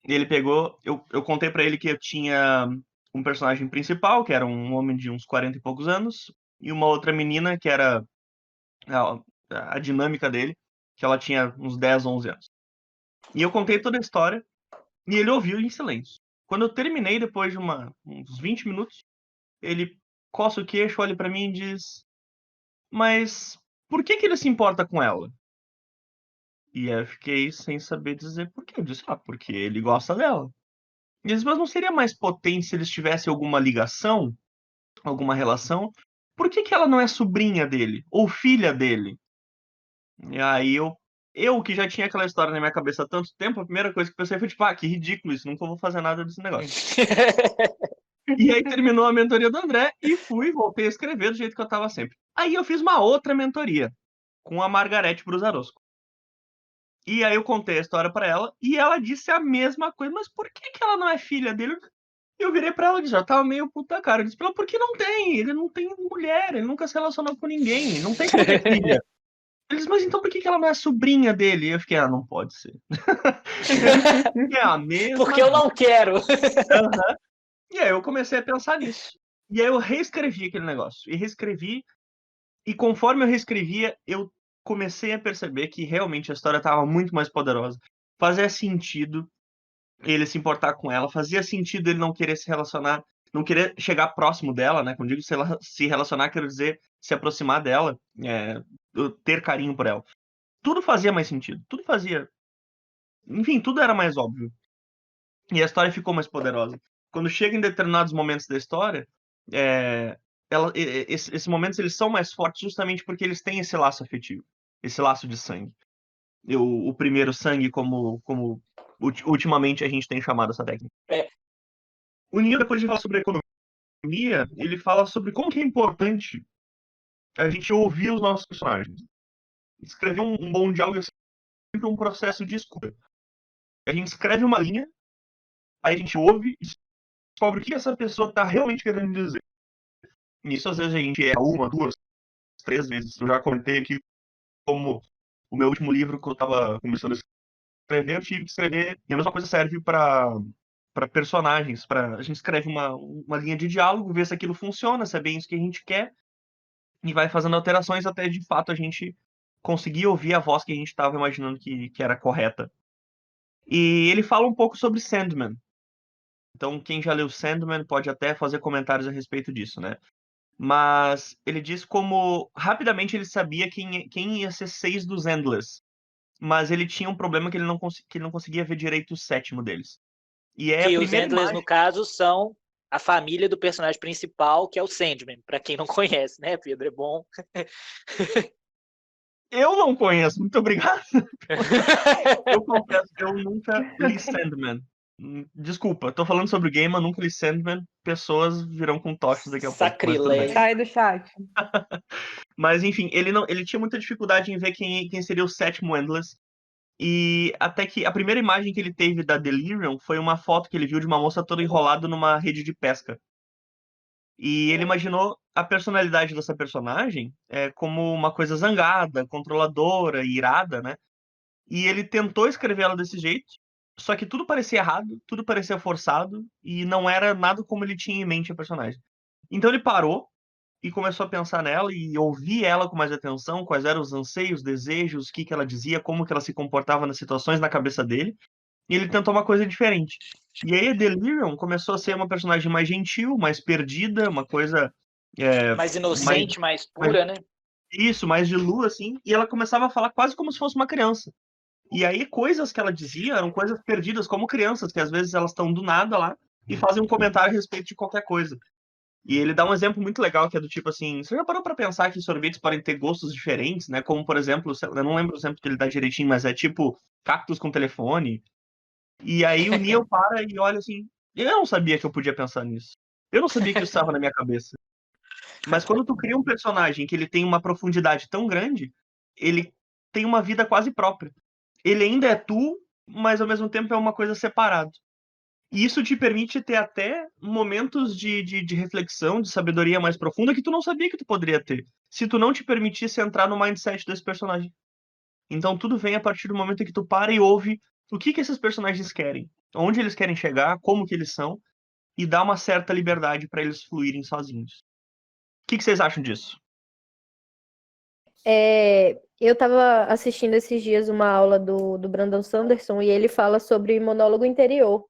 E ele pegou, eu contei pra ele que eu tinha um personagem principal, que era um homem de uns 40 e poucos anos, e uma outra menina, que era a dinâmica dele, que ela tinha uns 10, 11 anos. E eu contei toda a história, e ele ouviu em silêncio. Quando eu terminei, depois de uns 20 minutos, ele coça o queixo, olha pra mim e diz: mas por que ele se importa com ela? E eu fiquei sem saber dizer por quê. Eu disse, porque ele gosta dela. E ele disse, mas não seria mais potente se eles tivessem alguma ligação, alguma relação? Por que ela não é sobrinha dele? Ou filha dele? E aí eu que já tinha aquela história na minha cabeça há tanto tempo, a primeira coisa que pensei foi tipo, que ridículo isso, nunca vou fazer nada desse negócio. E aí terminou a mentoria do André e voltei a escrever do jeito que eu tava sempre. Aí eu fiz uma outra mentoria com a Margarete Brusarosco. E aí eu contei a história pra ela e ela disse a mesma coisa. Mas por que ela não é filha dele? Eu virei pra ela e disse, já tava meio puta cara. Eu disse pra ela, porque não tem? Ele não tem mulher, ele nunca se relacionou com ninguém, não tem como ter filha. Ele disse, mas então por que ela não é sobrinha dele? E eu fiquei, não pode ser. É a mesma. Porque eu não quero. Uhum. E aí eu comecei a pensar nisso. E aí eu reescrevi aquele negócio. E reescrevi. E conforme eu reescrevia, eu comecei a perceber que realmente a história estava muito mais poderosa. Fazia sentido ele se importar com ela. Fazia sentido ele não querer se relacionar, não querer chegar próximo dela, né? Quando digo se relacionar, quero dizer se aproximar dela, ter carinho por ela. Tudo fazia mais sentido. Tudo fazia... Enfim, tudo era mais óbvio. E a história ficou mais poderosa. Quando chega em determinados momentos da história, esses momentos eles são mais fortes justamente porque eles têm esse laço afetivo, esse laço de sangue. O primeiro sangue, como ultimamente a gente tem chamado essa técnica. É. O Neil, depois de falar sobre economia, ele fala sobre como que é importante a gente ouvir os nossos personagens. Escrever um bom diálogo é sempre um processo de escuta. A gente escreve uma linha, aí a gente ouve e descobre o que essa pessoa está realmente querendo dizer. Nisso, às vezes, a gente erra 1, 2, 3 vezes. Eu já comentei aqui como o meu último livro que eu estava começando a escrever, eu tive que escrever, e a mesma coisa serve para personagens. A gente escreve uma linha de diálogo, vê se aquilo funciona, se é bem isso que a gente quer, e vai fazendo alterações até, de fato, a gente conseguir ouvir a voz que a gente estava imaginando que era correta. E ele fala um pouco sobre Sandman. Então, quem já leu Sandman pode até fazer comentários a respeito disso, né? Mas ele diz como rapidamente ele sabia quem ia ser 6 dos Endless. Mas ele tinha um problema que ele não conseguia ver direito o sétimo deles. E é a Que os primeira Endless, imagem... no caso, são a família do personagem principal, que é o Sandman. Pra quem não conhece, né, Pedro? É bom. Eu não conheço, muito obrigado. Eu confesso que eu nunca li Sandman. Desculpa, tô falando sobre o game, eu nunca li Sandman. Pessoas virão com tochas daqui a pouco. Mas tudo bem. Sacrilégio. Sai do chat. Mas enfim, ele tinha muita dificuldade em ver quem seria o sétimo Endless. E até que a primeira imagem que ele teve da Delirium foi uma foto que ele viu de uma moça toda enrolada numa rede de pesca. E ele imaginou a personalidade dessa personagem como uma coisa zangada, controladora, irada, né? E ele tentou escrever ela desse jeito, só que tudo parecia errado, tudo parecia forçado, e não era nada como ele tinha em mente a personagem. Então ele parou e começou a pensar nela e ouvir ela com mais atenção, quais eram os anseios, desejos, o que ela dizia, como que ela se comportava nas situações na cabeça dele, e ele tentou uma coisa diferente. E aí a Delirium começou a ser uma personagem mais gentil, mais perdida, uma coisa... Mais inocente, mais pura, né? Isso, mais de lua, assim, e ela começava a falar quase como se fosse uma criança. E aí coisas que ela dizia eram coisas perdidas, como crianças, que às vezes elas estão do nada lá e fazem um comentário a respeito de qualquer coisa. E ele dá um exemplo muito legal, que é do tipo assim, você já parou pra pensar que sorvetes podem ter gostos diferentes, né? Como, por exemplo, eu não lembro o exemplo que ele dá direitinho, mas é tipo cactus com telefone. E aí o Neil para e olha assim, eu não sabia que eu podia pensar nisso. Eu não sabia que isso estava na minha cabeça. Mas quando tu cria um personagem que ele tem uma profundidade tão grande, ele tem uma vida quase própria. Ele ainda é tu, mas ao mesmo tempo é uma coisa separada. E isso te permite ter até momentos de reflexão, de sabedoria mais profunda que tu não sabia que tu poderia ter, se tu não te permitisse entrar no mindset desse personagem. Então tudo vem a partir do momento em que tu para e ouve o que esses personagens querem, onde eles querem chegar, como que eles são, e dá uma certa liberdade para eles fluírem sozinhos. O que vocês acham disso? Eu estava assistindo esses dias uma aula do Brandon Sanderson e ele fala sobre monólogo interior.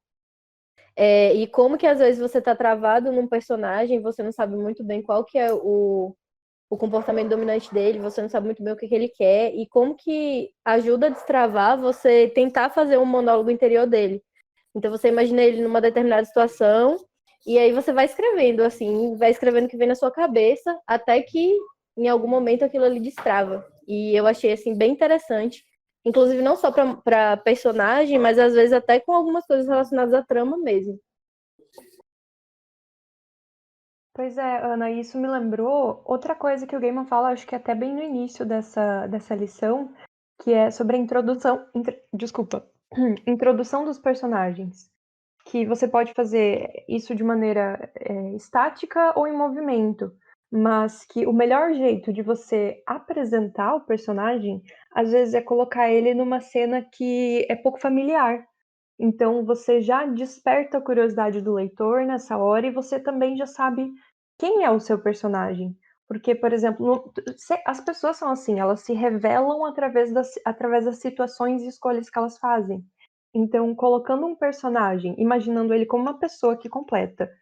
E como que às vezes você está travado num personagem, você não sabe muito bem qual que é o comportamento dominante dele, você não sabe muito bem o que ele quer, e como que ajuda a destravar você tentar fazer um monólogo interior dele. Então você imagina ele numa determinada situação, e aí você vai escrevendo, assim, vai escrevendo o que vem na sua cabeça, até que em algum momento aquilo ali destrava. E eu achei, assim, bem interessante. Inclusive não só para personagem, mas às vezes até com algumas coisas relacionadas à trama mesmo. Pois é, Ana, isso me lembrou outra coisa que o Gaiman fala, acho que até bem no início dessa lição, que é sobre a introdução dos personagens. Que você pode fazer isso de maneira estática ou em movimento, mas que o melhor jeito de você apresentar o personagem, às vezes, é colocar ele numa cena que é pouco familiar. Então você já desperta a curiosidade do leitor nessa hora e você também já sabe quem é o seu personagem. Porque, por exemplo, as pessoas são assim, elas se revelam através das situações e escolhas que elas fazem. Então, colocando um personagem, imaginando ele como uma pessoa que completa,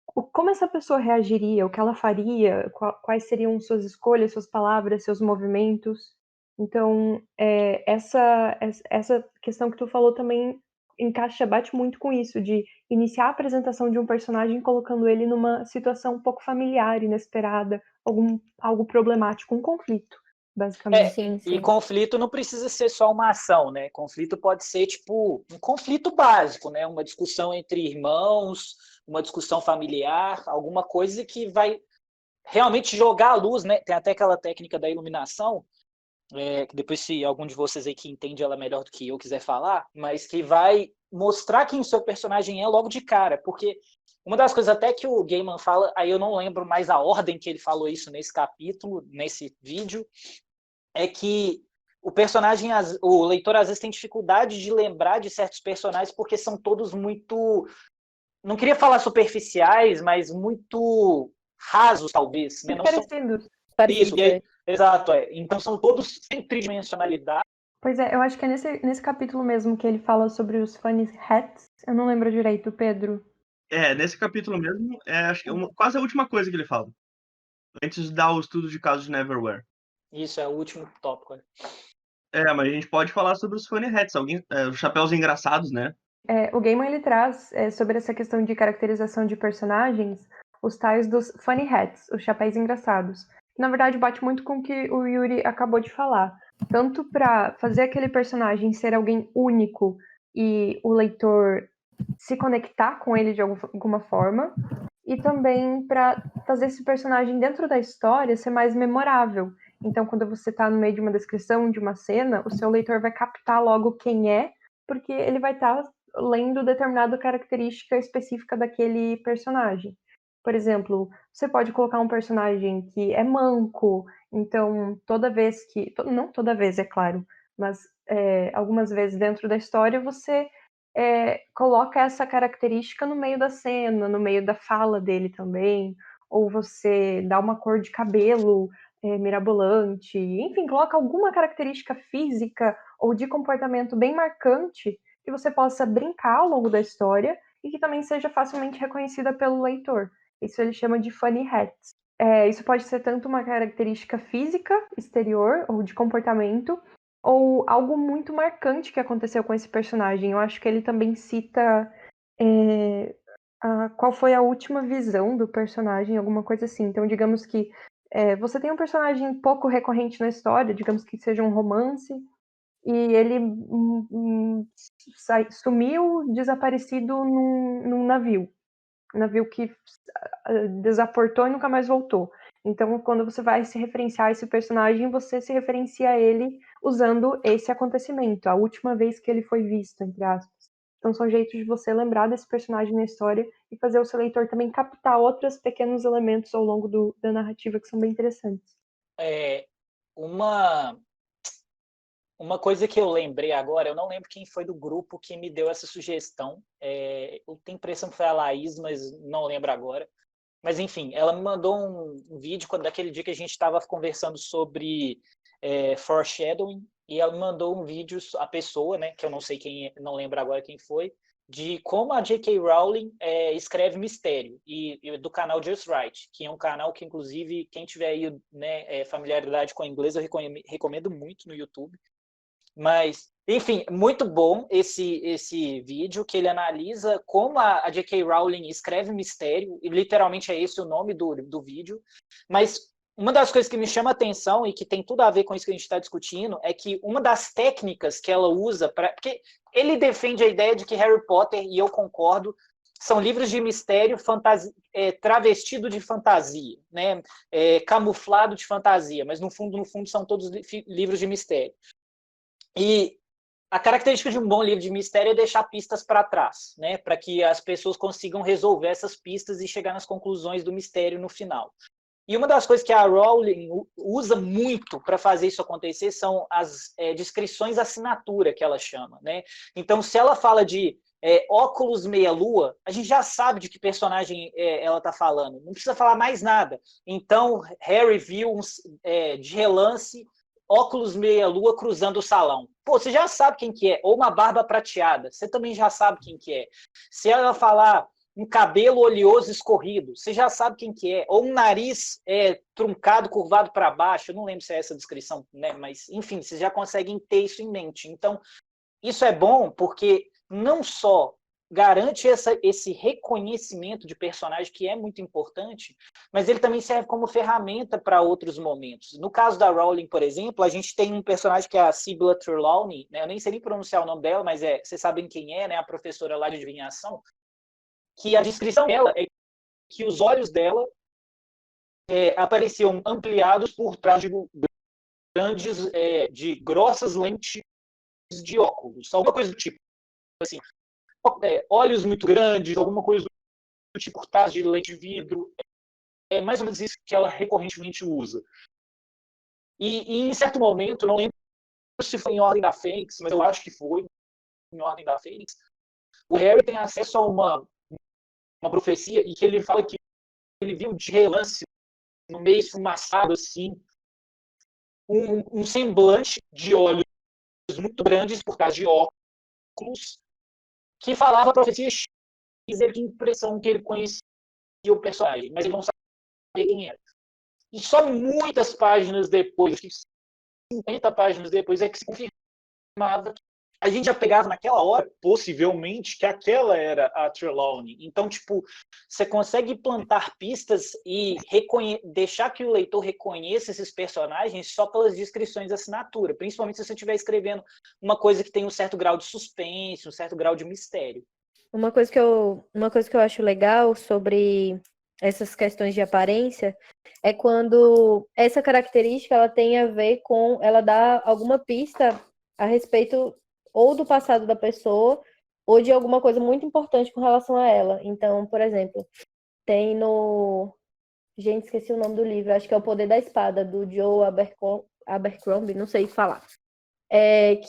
como essa pessoa reagiria, o que ela faria, quais seriam suas escolhas, suas palavras, seus movimentos. Então, essa questão que tu falou também bate muito com isso, de iniciar a apresentação de um personagem colocando ele numa situação um pouco familiar, inesperada, algo problemático, um conflito, basicamente. Sim, E sim. conflito não precisa ser só uma ação, né? Conflito pode ser, tipo, um conflito básico, né? Uma discussão entre irmãos, uma discussão familiar, alguma coisa que vai realmente jogar a luz, né? Tem até aquela técnica da iluminação, que depois, se algum de vocês aí que entende ela melhor do que eu quiser falar, mas que vai mostrar quem o seu personagem é logo de cara, porque uma das coisas até que o Gaiman fala, aí eu não lembro mais a ordem que ele falou isso nesse capítulo, nesse vídeo, é que o leitor às vezes tem dificuldade de lembrar de certos personagens porque são todos muito, não queria falar superficiais, mas muito rasos, talvez, né? Não são Parecidos. isso, exato, então são todos sem tridimensionalidade. Pois é, eu acho que é nesse capítulo mesmo que ele fala sobre os funny hats. Eu não lembro direito, Pedro. Nesse capítulo mesmo, acho que é quase a última coisa que ele fala. Antes de dar o estudo de casos de Neverwhere. Isso, é o último tópico. Mas a gente pode falar sobre os funny hats, os chapéus engraçados, né? O Gaiman, ele traz sobre essa questão de caracterização de personagens os tais dos funny hats, os chapéus engraçados. Na verdade, bate muito com o que o Yuri acabou de falar. Tanto para fazer aquele personagem ser alguém único e o leitor se conectar com ele de alguma forma, e também para fazer esse personagem dentro da história ser mais memorável. Então, quando você está no meio de uma descrição de uma cena, o seu leitor vai captar logo quem é, porque ele vai estar lendo determinada característica específica daquele personagem. Por exemplo, você pode colocar um personagem que é manco, então toda vez que... Não toda vez, é claro, mas algumas vezes dentro da história você coloca essa característica no meio da cena, no meio da fala dele também, ou você dá uma cor de cabelo mirabolante, enfim, coloca alguma característica física ou de comportamento bem marcante que você possa brincar ao longo da história e que também seja facilmente reconhecida pelo leitor. Isso ele chama de funny hats. Isso pode ser tanto uma característica física, exterior, ou de comportamento, ou algo muito marcante que aconteceu com esse personagem. Eu acho que ele também cita qual foi a última visão do personagem, alguma coisa assim. Então, digamos que você tem um personagem pouco recorrente na história, digamos que seja um romance, e ele sumiu desaparecido num navio que desaportou e nunca mais voltou. Então, quando você vai se referenciar a esse personagem, você se referencia a ele usando esse acontecimento, a última vez que ele foi visto, entre aspas. Então, são jeitos de você lembrar desse personagem na história e fazer o seu leitor também captar outros pequenos elementos ao longo da narrativa que são bem interessantes. Uma coisa que eu lembrei agora, eu não lembro quem foi do grupo que me deu essa sugestão. Eu tenho a impressão que foi a Laís, mas não lembro agora. Mas, enfim, ela me mandou um vídeo daquele dia que a gente estava conversando sobre foreshadowing, e ela me mandou um vídeo, a pessoa, né, que eu não sei quem, não lembro agora quem foi, de como a J.K. Rowling escreve mistério, e do canal Just Right, que é um canal que, inclusive, quem tiver aí, né, familiaridade com o inglês, eu recomendo muito no YouTube. Mas, enfim, muito bom esse vídeo, que ele analisa como a J.K. Rowling escreve mistério, e literalmente é esse o nome do vídeo. Mas uma das coisas que me chama a atenção e que tem tudo a ver com isso que a gente está discutindo é que uma das técnicas que ela usa, porque ele defende a ideia de que Harry Potter, e eu concordo, são livros de mistério travestido de fantasia, né? Camuflado de fantasia, mas no fundo são todos livros de mistério. E a característica de um bom livro de mistério é deixar pistas para trás, né? Para que as pessoas consigam resolver essas pistas e chegar nas conclusões do mistério no final. E uma das coisas que a Rowling usa muito para fazer isso acontecer são as descrições assinatura, que ela chama, né? Então, se ela fala de óculos meia-lua, a gente já sabe de que personagem ela está falando. Não precisa falar mais nada. Então, Harry viu de relance óculos meia-lua cruzando o salão. Pô, você já sabe quem que é. Ou uma barba prateada, você também já sabe quem que é. Se ela falar um cabelo oleoso escorrido, você já sabe quem que é. Ou um nariz truncado, curvado para baixo, eu não lembro se é essa descrição, né? Mas, enfim, vocês já conseguem ter isso em mente. Então, isso é bom porque não só garante esse reconhecimento de personagem que é muito importante, mas ele também serve como ferramenta para outros momentos. No caso da Rowling, por exemplo, a gente tem um personagem que é a Sibylla Trelawney, né? Eu nem sei nem pronunciar o nome dela, mas vocês sabem quem é, né? A professora lá de adivinhação, que a descrição dela é que os olhos dela apareciam ampliados por trás de grandes, de grossas lentes de óculos, alguma coisa do tipo, assim, olhos muito grandes, alguma coisa do tipo por trás de lente de vidro, é mais ou menos isso que ela recorrentemente usa. E em certo momento, não lembro se foi em Ordem da Fênix, mas eu acho que foi em Ordem da Fênix, o Harry tem acesso a uma profecia e que ele fala que ele viu de relance, no meio esfumaçado, assim, um semblante de olhos muito grandes por trás de óculos, que falava a profecia X. Ele tinha a impressão que ele conhecia o personagem, mas ele não sabia quem era. E só muitas páginas depois, 50 páginas depois, é que se confirmava. A gente já pegava naquela hora, possivelmente, que aquela era a Trelawney. Então, tipo, você consegue plantar pistas e deixar que o leitor reconheça esses personagens só pelas descrições da assinatura, principalmente se você estiver escrevendo uma coisa que tem um certo grau de suspense, um certo grau de mistério. Uma coisa que eu acho legal sobre essas questões de aparência é quando essa característica ela tem a ver com, ela dá alguma pista a respeito ou do passado da pessoa ou de alguma coisa muito importante com relação a ela. Então, por exemplo, tem no... Gente, esqueci o nome do livro, acho que é O Poder da Espada, do Joe Abercrombie, não sei falar.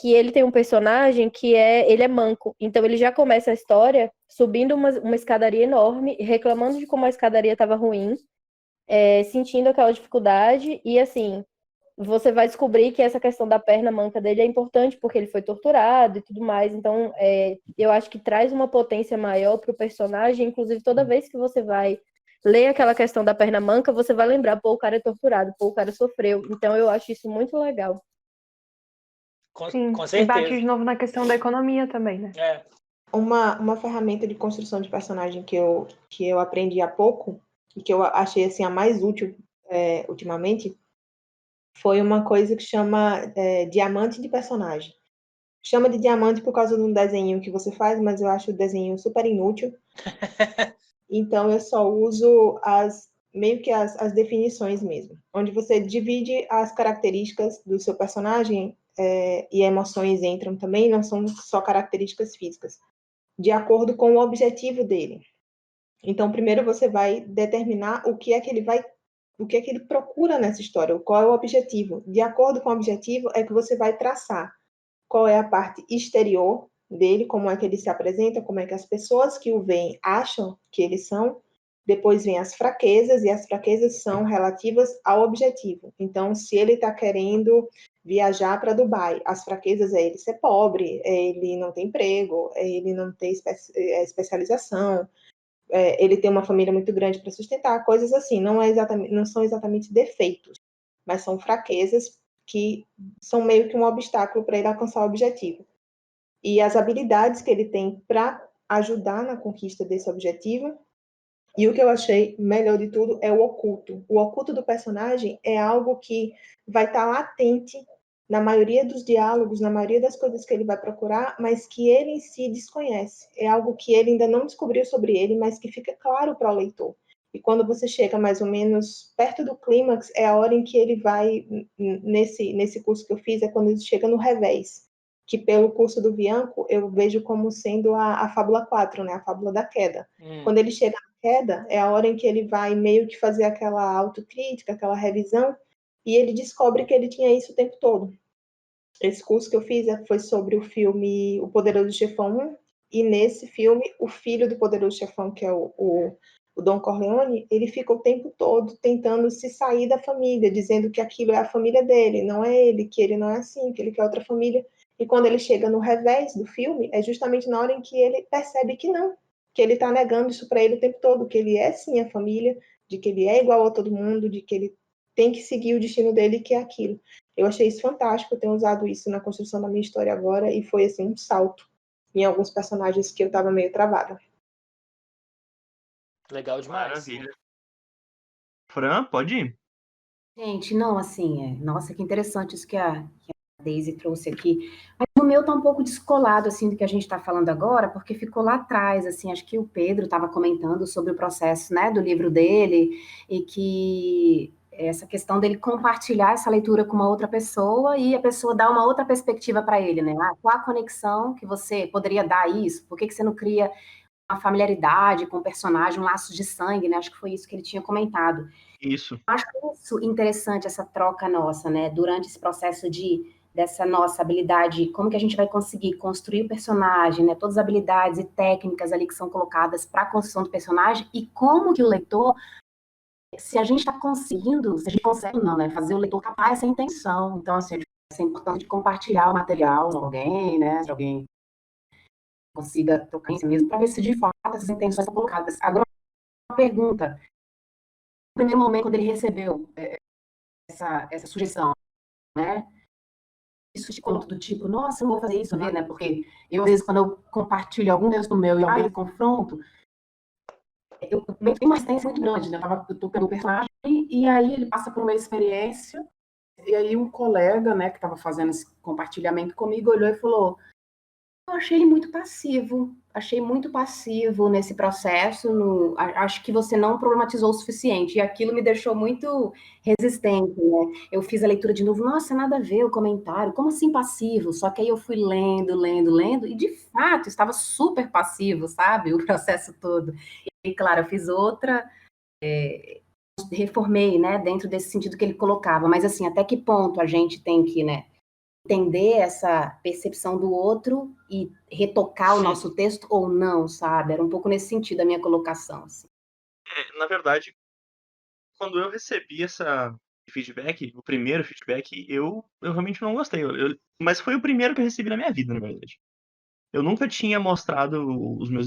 Que ele tem um personagem que ele é manco, então ele já começa a história subindo uma escadaria enorme, reclamando de como a escadaria estava ruim, sentindo aquela dificuldade, e assim, você vai descobrir que essa questão da perna manca dele é importante porque ele foi torturado e tudo mais, então eu acho que traz uma potência maior para o personagem, inclusive toda vez que você vai ler aquela questão da perna manca, você vai lembrar, pô, o cara é torturado, pô, o cara sofreu, então eu acho isso muito legal. Sim, Com e certeza. bate de novo na questão da economia também, né? Uma ferramenta de construção de personagem que eu aprendi há pouco, e que eu achei assim, a mais útil ultimamente, foi uma coisa que chama diamante de personagem. Chama de diamante por causa de um desenho que você faz, mas eu acho o desenho super inútil. Então eu só uso meio que as definições mesmo, onde você divide as características do seu personagem e emoções entram também, não são só características físicas, de acordo com o objetivo dele. Então, primeiro você vai determinar o que é que ele procura nessa história, qual é o objetivo. De acordo com o objetivo é que você vai traçar qual é a parte exterior dele, como é que ele se apresenta, como é que as pessoas que o veem acham que eles são. Depois vem as fraquezas, e as fraquezas são relativas ao objetivo. Então, se ele está querendo viajar para Dubai, as fraquezas é ele ser pobre, ele não ter emprego, ele não ter especialização, ele ter uma família muito grande para sustentar, coisas assim. Não são exatamente defeitos, mas são fraquezas que são meio que um obstáculo para ele alcançar o objetivo. E as habilidades que ele tem para ajudar na conquista desse objetivo. E o que eu achei melhor de tudo é o oculto. O oculto do personagem é algo que vai estar latente na maioria dos diálogos, na maioria das coisas que ele vai procurar, mas que ele em si desconhece. É algo que ele ainda não descobriu sobre ele, mas que fica claro para o leitor. E quando você chega mais ou menos perto do clímax, é a hora em que ele vai, nesse curso que eu fiz, é quando ele chega no revés, que pelo curso do Bianco eu vejo como sendo a fábula 4, né? A fábula da queda. Quando ele chega na queda, é a hora em que ele vai meio que fazer aquela autocrítica, aquela revisão, e ele descobre que ele tinha isso o tempo todo. Esse curso que eu fiz foi sobre o filme O Poderoso Chefão 1, e nesse filme, o filho do Poderoso Chefão, que é o Don Corleone, ele fica o tempo todo tentando se sair da família, dizendo que aquilo é a família dele, não é ele, que ele não é assim, que ele quer outra família. E quando ele chega no revés do filme, é justamente na hora em que ele percebe que não, que ele está negando isso para ele o tempo todo, que ele é sim a família, de que ele é igual a todo mundo, de que ele tem que seguir o destino dele, que é aquilo. Eu achei isso fantástico, eu tenho usado isso na construção da minha história agora, e foi assim um salto em alguns personagens que eu estava meio travada. Legal demais. Maravilha. Fran, pode ir? Gente, não, assim, nossa, que interessante isso que a Daisy trouxe aqui. Mas o meu tá um pouco descolado, assim, do que a gente está falando agora, porque ficou lá atrás, assim, acho que o Pedro estava comentando sobre o processo, né, do livro dele, e que essa questão dele compartilhar essa leitura com uma outra pessoa e a pessoa dar uma outra perspectiva para ele, né? Qual a conexão que você poderia dar a isso? Por que você não cria uma familiaridade com o personagem, um laço de sangue, né? Acho que foi isso que ele tinha comentado. Isso. Acho isso interessante, essa troca nossa, né? Durante esse processo dessa nossa habilidade, como que a gente vai conseguir construir o personagem, né? Todas as habilidades e técnicas ali que são colocadas para a construção do personagem e como que o leitor, se a gente está conseguindo, se a gente consegue não, né? Fazer o leitor captar essa intenção. Então, assim, é importante compartilhar o material com alguém, né? Se alguém consiga tocar em si mesmo, para ver se de fato essas intenções são colocadas. Agora, uma pergunta. No primeiro momento, quando ele recebeu essa sugestão, né? Isso te colocou do tipo, nossa, eu não vou fazer isso, né? Porque eu, às vezes, quando eu compartilho algum texto meu e alguém confronto, eu tenho uma resistência muito grande, né? Eu tô pelo personagem e aí ele passa por uma experiência e aí um colega, né, que estava fazendo esse compartilhamento comigo, olhou e falou: eu achei ele achei muito passivo nesse processo, acho que você não problematizou o suficiente, e aquilo me deixou muito resistente, né? Eu fiz a leitura de novo, nossa, nada a ver o comentário, como assim passivo? Só que aí eu fui lendo, e de fato estava super passivo, sabe? O processo todo. E claro, eu fiz outra, reformei, né, dentro desse sentido que ele colocava, mas assim, até que ponto a gente tem que, né, entender essa percepção do outro e retocar o nosso texto ou não, sabe? Era um pouco nesse sentido a minha colocação. Assim. Na verdade, quando eu recebi essa feedback, o primeiro feedback, eu realmente não gostei. Mas foi o primeiro que eu recebi na minha vida, na verdade. Eu nunca tinha mostrado os meus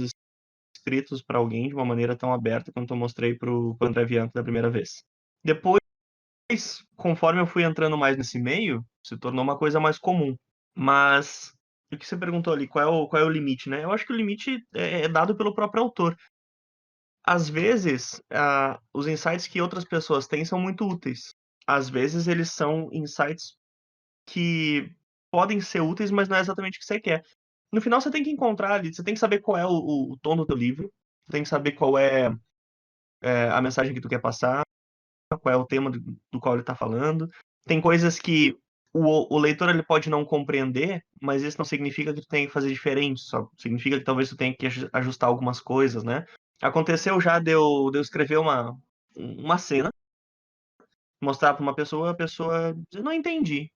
escritos para alguém de uma maneira tão aberta quanto eu mostrei pro André Bianco da primeira vez. Depois, conforme eu fui entrando mais nesse meio, se tornou uma coisa mais comum. Mas o que você perguntou ali, qual é o limite, né? Eu acho que o limite é dado pelo próprio autor. Às vezes, os insights que outras pessoas têm são muito úteis. Às vezes, eles são insights que podem ser úteis, mas não é exatamente o que você quer. No final, você tem que encontrar ali, você tem que saber qual é o tom do teu livro, você tem que saber qual é, a mensagem que tu quer passar, qual é o tema do qual ele está falando. Tem coisas que o leitor ele pode não compreender, mas isso não significa que tu tenha que fazer diferente, só significa que talvez tu tenha que ajustar algumas coisas, né? Aconteceu já de eu escrever uma cena, mostrar para uma pessoa, a pessoa dizer, não entendi.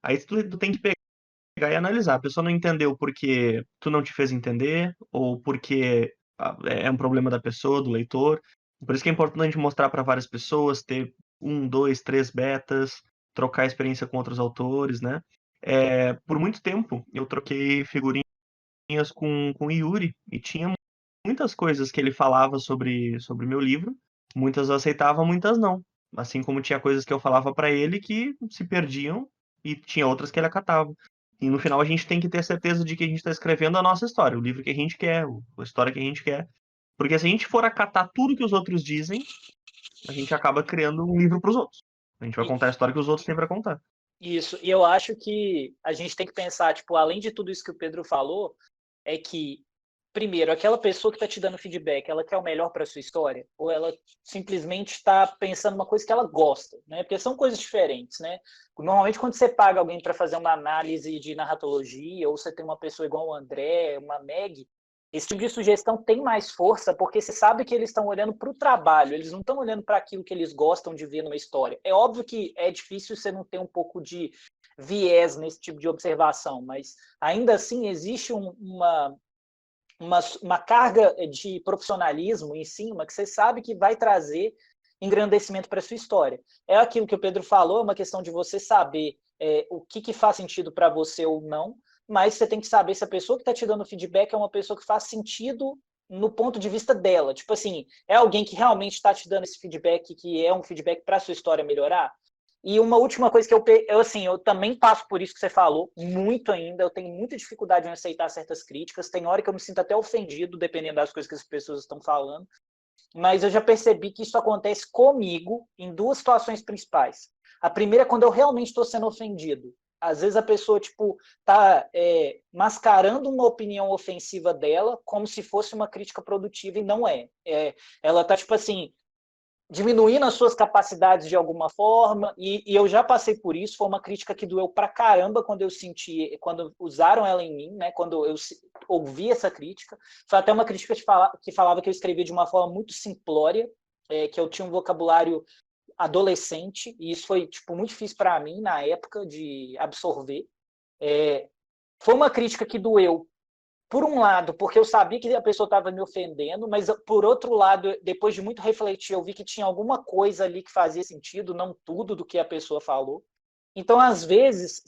Aí tu tem que pegar e analisar. A pessoa não entendeu porque tu não te fez entender, ou porque é um problema da pessoa, do leitor. Por isso que é importante mostrar para várias pessoas, ter 1, 2, 3 betas, trocar experiência com outros autores, né? Por muito tempo, eu troquei figurinhas com o Yuri, e tinha muitas coisas que ele falava sobre meu livro, muitas eu aceitava, muitas não. Assim como tinha coisas que eu falava para ele que se perdiam e tinha outras que ele acatava. E no final a gente tem que ter certeza de que a gente está escrevendo a nossa história, o livro que a gente quer, a história que a gente quer. Porque se a gente for acatar tudo que os outros dizem, a gente acaba criando um livro para os outros. A gente vai contar a história que os outros têm para contar. Isso, e eu acho que a gente tem que pensar, tipo, além de tudo isso que o Pedro falou, é que, primeiro, aquela pessoa que está te dando feedback, ela quer o melhor para sua história? Ou ela simplesmente está pensando uma coisa que ela gosta, né? Porque são coisas diferentes, né? Normalmente, quando você paga alguém para fazer uma análise de narratologia, ou você tem uma pessoa igual o André, uma Meg, esse tipo de sugestão tem mais força porque você sabe que eles estão olhando para o trabalho, eles não estão olhando para aquilo que eles gostam de ver numa história. É óbvio que é difícil você não ter um pouco de viés nesse tipo de observação, mas ainda assim existe uma carga de profissionalismo em cima que você sabe que vai trazer engrandecimento para a sua história. É aquilo que o Pedro falou, é uma questão de você saber o que faz sentido para você ou não, mas você tem que saber se a pessoa que está te dando feedback é uma pessoa que faz sentido no ponto de vista dela. Tipo assim, é alguém que realmente está te dando esse feedback, que é um feedback para a sua história melhorar? E uma última coisa que eu também passo por isso que você falou, muito ainda, eu tenho muita dificuldade em aceitar certas críticas, tem hora que eu me sinto até ofendido, dependendo das coisas que as pessoas estão falando, mas eu já percebi que isso acontece comigo em duas situações principais. A primeira é quando eu realmente estou sendo ofendido. Às vezes a pessoa, tipo, tá mascarando uma opinião ofensiva dela como se fosse uma crítica produtiva e não é. Ela tá, tipo assim, diminuindo as suas capacidades de alguma forma, e eu já passei por isso, foi uma crítica que doeu pra caramba quando eu senti, quando usaram ela em mim, né, quando eu ouvi essa crítica. Foi até uma crítica que falava que eu escrevia de uma forma muito simplória, que eu tinha um vocabulário adolescente, e isso foi tipo muito difícil para mim na época de absorver. Foi uma crítica que doeu, por um lado, porque eu sabia que a pessoa estava me ofendendo, mas por outro lado, depois de muito refletir, eu vi que tinha alguma coisa ali que fazia sentido, não tudo do que a pessoa falou. Então, às vezes,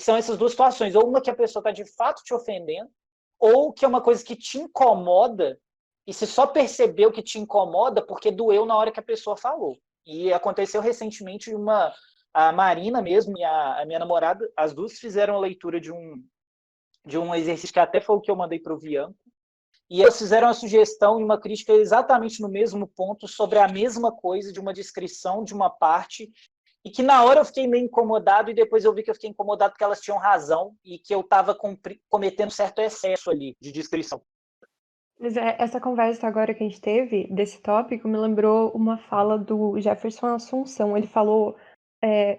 são essas duas situações, ou uma que a pessoa está de fato te ofendendo, ou que é uma coisa que te incomoda, e você só percebeu que te incomoda porque doeu na hora que a pessoa falou. E aconteceu recentemente a Marina mesmo e a minha namorada, as duas fizeram a leitura de um exercício que até foi o que eu mandei para o Bianco, e elas fizeram a sugestão e uma crítica exatamente no mesmo ponto, sobre a mesma coisa, de uma descrição de uma parte, e que na hora eu fiquei meio incomodado, e depois eu vi que eu fiquei incomodado porque elas tinham razão, e que eu estava cometendo certo excesso ali de descrição. Mas essa conversa agora que a gente teve, desse tópico, me lembrou uma fala do Jefferson Assunção. Ele falou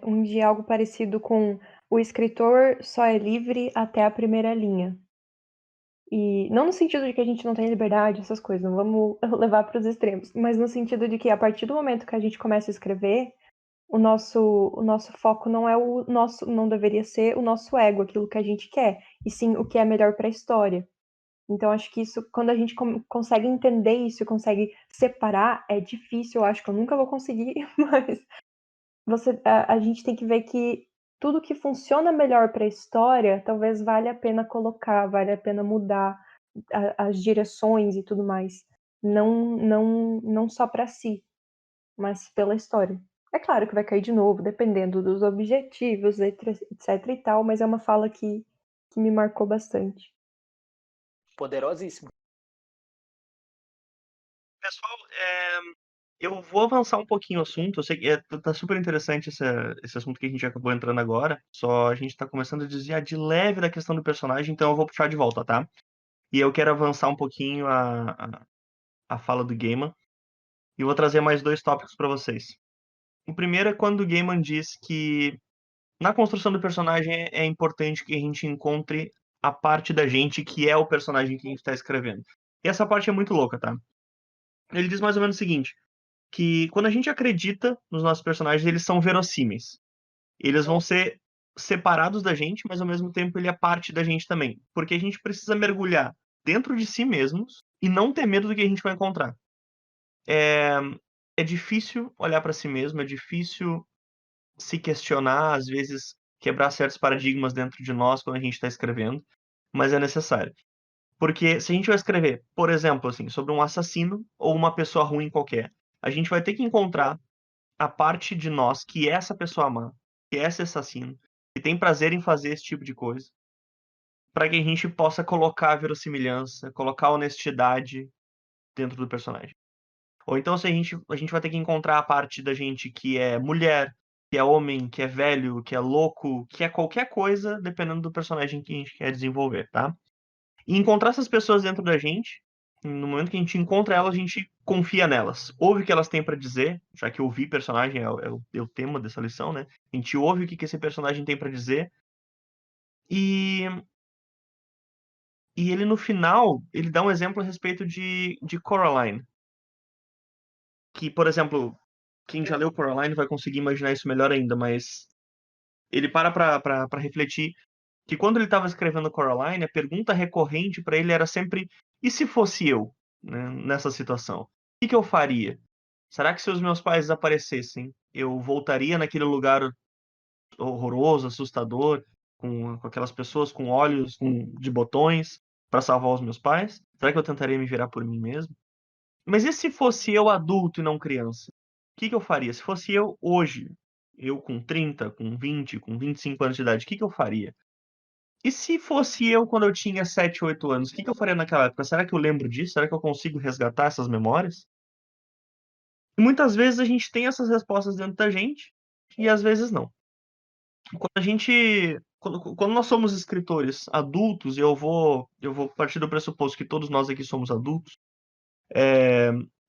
um dia algo parecido com: o escritor só é livre até a primeira linha. E não no sentido de que a gente não tem liberdade, essas coisas, não vamos levar para os extremos, mas no sentido de que a partir do momento que a gente começa a escrever, o nosso foco não é o nosso, não deveria ser o nosso ego, aquilo que a gente quer, e sim o que é melhor para a história. Então, acho que isso, quando a gente consegue entender isso e consegue separar, é difícil, eu acho que eu nunca vou conseguir, mas a gente tem que ver que tudo que funciona melhor para a história, talvez valha a pena colocar, vale a pena mudar as direções e tudo mais. Não só para si, mas pela história. É claro que vai cair de novo, dependendo dos objetivos, etc e tal, mas é uma fala que me marcou bastante. Poderosíssimo. Pessoal, eu vou avançar um pouquinho o assunto. Eu sei que tá super interessante esse assunto que a gente acabou entrando agora. Só a gente tá começando a desviar de leve da questão do personagem, então eu vou puxar de volta, tá? E eu quero avançar um pouquinho a fala do Gaiman. E vou trazer mais 2 tópicos para vocês. O primeiro é quando o Gaiman diz que na construção do personagem é importante que a gente encontre a parte da gente que é o personagem que a gente está escrevendo. E essa parte é muito louca, tá? Ele diz mais ou menos o seguinte, que quando a gente acredita nos nossos personagens, eles são verossímeis. Eles vão ser separados da gente, mas ao mesmo tempo ele é parte da gente também. Porque a gente precisa mergulhar dentro de si mesmos e não ter medo do que a gente vai encontrar. É difícil olhar para si mesmo, é difícil se questionar, às vezes quebrar certos paradigmas dentro de nós quando a gente está escrevendo, mas é necessário. Porque se a gente vai escrever, por exemplo, assim, sobre um assassino ou uma pessoa ruim qualquer, a gente vai ter que encontrar a parte de nós que é essa pessoa má, que é esse assassino, que tem prazer em fazer esse tipo de coisa, para que a gente possa colocar a verossimilhança, colocar a honestidade dentro do personagem. Ou então se a gente vai ter que encontrar a parte da gente que é mulher, que é homem, que é velho, que é louco, que é qualquer coisa, dependendo do personagem que a gente quer desenvolver, tá? E encontrar essas pessoas dentro da gente, no momento que a gente encontra elas, a gente confia nelas. Ouve o que elas têm pra dizer, já que ouvir personagem é o tema dessa lição, né? A gente ouve o que esse personagem tem pra dizer. E ele, no final, ele dá um exemplo a respeito de Coraline. Que, por exemplo, quem já leu Coraline vai conseguir imaginar isso melhor ainda, mas ele pra refletir que quando ele estava escrevendo Coraline, a pergunta recorrente para ele era sempre: e se fosse eu, né, nessa situação? O que eu faria? Será que se os meus pais desaparecessem, eu voltaria naquele lugar horroroso, assustador, com aquelas pessoas com olhos de botões para salvar os meus pais? Será que eu tentaria me virar por mim mesmo? Mas e se fosse eu adulto e não criança? O que eu faria? Se fosse eu hoje, eu com 30, com 20, com 25 anos de idade, o que eu faria? E se fosse eu quando eu tinha 7, 8 anos, o que eu faria naquela época? Será que eu lembro disso? Será que eu consigo resgatar essas memórias? E muitas vezes a gente tem essas respostas dentro da gente e às vezes não. Quando nós somos escritores adultos, e eu vou partir do pressuposto que todos nós aqui somos adultos,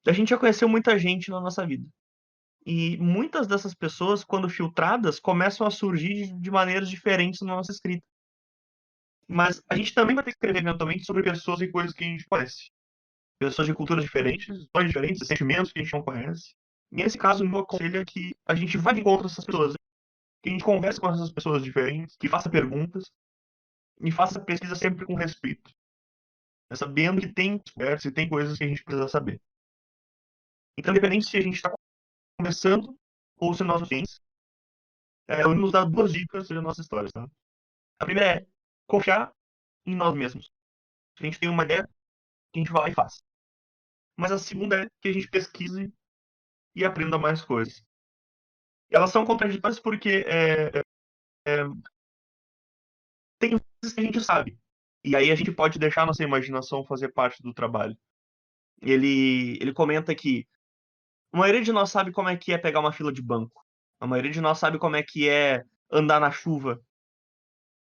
a gente já conheceu muita gente na nossa vida. E muitas dessas pessoas, quando filtradas, começam a surgir de maneiras diferentes na nossa escrita. Mas a gente também vai ter que escrever eventualmente sobre pessoas e coisas que a gente conhece. Pessoas de culturas diferentes, histórias diferentes, sentimentos que a gente não conhece. Nesse caso, o meu aconselho é que a gente vá de encontro a essas pessoas, que a gente converse com essas pessoas diferentes, que faça perguntas e faça pesquisa sempre com respeito. Sabendo que tem descobertas e tem coisas que a gente precisa saber. Então, independente se a gente está começando ou se nós temos, eu vou nos dar 2 dicas das nossas histórias. Tá? A primeira é confiar em nós mesmos. Se a gente tem uma ideia, a gente vai lá e faz. Mas a segunda é que a gente pesquise e aprenda mais coisas. Elas são contraditórias porque tem coisas que a gente sabe. E aí a gente pode deixar a nossa imaginação fazer parte do trabalho. Ele comenta que a maioria de nós sabe como é que é pegar uma fila de banco. A maioria de nós sabe como é que é andar na chuva,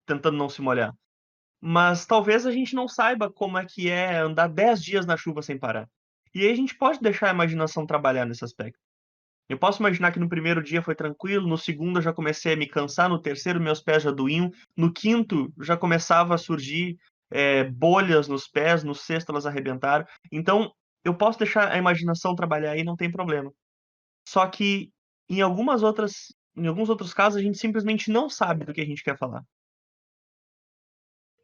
tentando não se molhar. Mas talvez a gente não saiba como é que é andar 10 dias na chuva sem parar. E aí a gente pode deixar a imaginação trabalhar nesse aspecto. Eu posso imaginar que no primeiro dia foi tranquilo, no segundo eu já comecei a me cansar, no terceiro meus pés já doíam, no quinto já começava a surgir bolhas nos pés, no sexto elas arrebentaram. Então, eu posso deixar a imaginação trabalhar aí, não tem problema. Só que em alguns outros casos, a gente simplesmente não sabe do que a gente quer falar.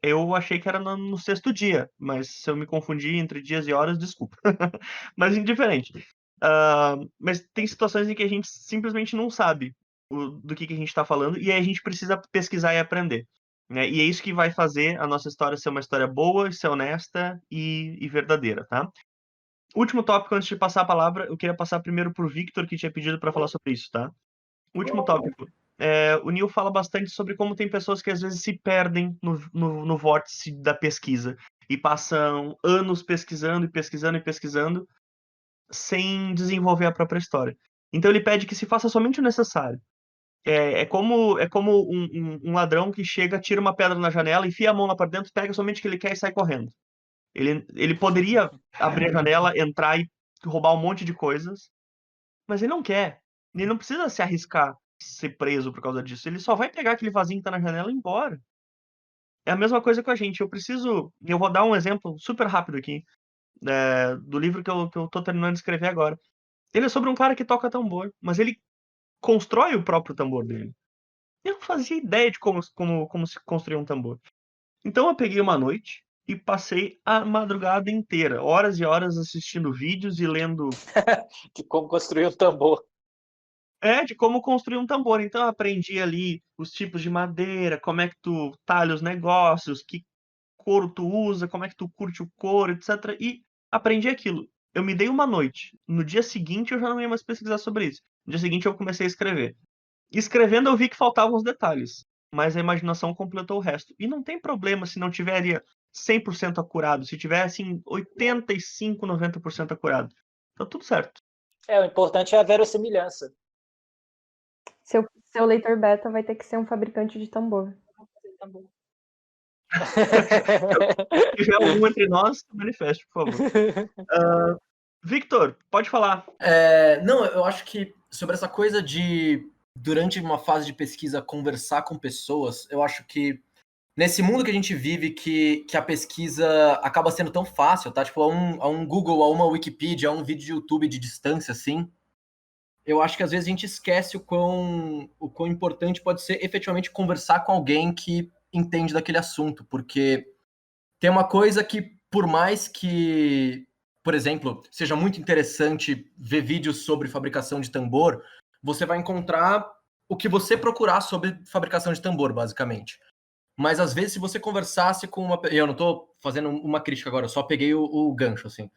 Eu achei que era no sexto dia, mas se eu me confundi entre dias e horas, desculpa. Mas indiferente. Mas tem situações em que a gente simplesmente não sabe do que a gente está falando, e aí a gente precisa pesquisar e aprender. Né? E é isso que vai fazer a nossa história ser uma história boa, ser honesta e verdadeira, tá? Último tópico, antes de passar a palavra, eu queria passar primeiro pro Victor, que tinha pedido para falar sobre isso, tá? Último tópico. O Neil fala bastante sobre como tem pessoas que às vezes se perdem no vórtice da pesquisa e passam anos pesquisando e pesquisando e pesquisando sem desenvolver a própria história. Então ele pede que se faça somente o necessário. É como um ladrão que chega, tira uma pedra na janela, enfia a mão lá para dentro, pega somente o que ele quer e sai correndo. Ele poderia abrir a janela, entrar e roubar um monte de coisas, mas ele não quer. Ele não precisa se arriscar ser preso por causa disso. Ele só vai pegar aquele vasinho que tá na janela e ir embora. É a mesma coisa com a gente. Eu vou dar um exemplo super rápido aqui, do livro que eu tô terminando de escrever agora. Ele é sobre um cara que toca tambor, mas ele constrói o próprio tambor dele. Eu não fazia ideia de como se construir um tambor. Então eu peguei uma noite e passei a madrugada inteira, horas e horas assistindo vídeos e lendo De como construir um tambor. de como construir um tambor. Então eu aprendi ali os tipos de madeira, como é que tu talha os negócios, que couro tu usa, como é que tu curte o couro, etc. E aprendi aquilo. Eu me dei uma noite. No dia seguinte eu já não ia mais pesquisar sobre isso. No dia seguinte eu comecei a escrever. Escrevendo eu vi que faltavam os detalhes, mas a imaginação completou o resto. E não tem problema se não tiver 100% acurado, se tiver assim 85, 90% acurado. Tá tudo certo. O importante é a verossimilhança. Seu leitor beta vai ter que ser um fabricante de tambor. Se tiver algum entre nós, manifeste, por favor. Victor, pode falar. Não, eu acho que sobre essa coisa de, durante uma fase de pesquisa, conversar com pessoas, eu acho que nesse mundo que a gente vive, que a pesquisa acaba sendo tão fácil, tá? Tipo, a um Google, a uma Wikipedia, a um vídeo de YouTube de distância, assim, eu acho que às vezes a gente esquece o quão importante pode ser efetivamente conversar com alguém que entende daquele assunto, porque tem uma coisa que, por mais que, por exemplo, seja muito interessante ver vídeos sobre fabricação de tambor, você vai encontrar o que você procurar sobre fabricação de tambor, basicamente. Mas às vezes, se você conversasse com uma... Eu não tô fazendo uma crítica agora, eu só peguei o gancho, assim.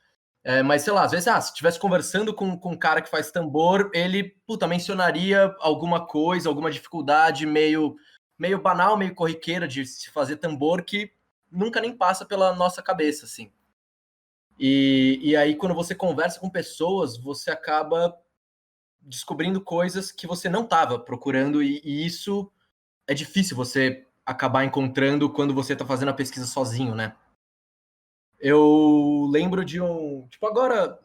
Mas, sei lá, às vezes, se estivesse conversando com um cara que faz tambor, ele, mencionaria alguma coisa, alguma dificuldade meio banal, meio corriqueira de se fazer tambor que nunca nem passa pela nossa cabeça, assim. E aí, quando você conversa com pessoas, você acaba descobrindo coisas que você não estava procurando, e isso é difícil você acabar encontrando quando você está fazendo a pesquisa sozinho, né? Eu lembro de tipo, agora,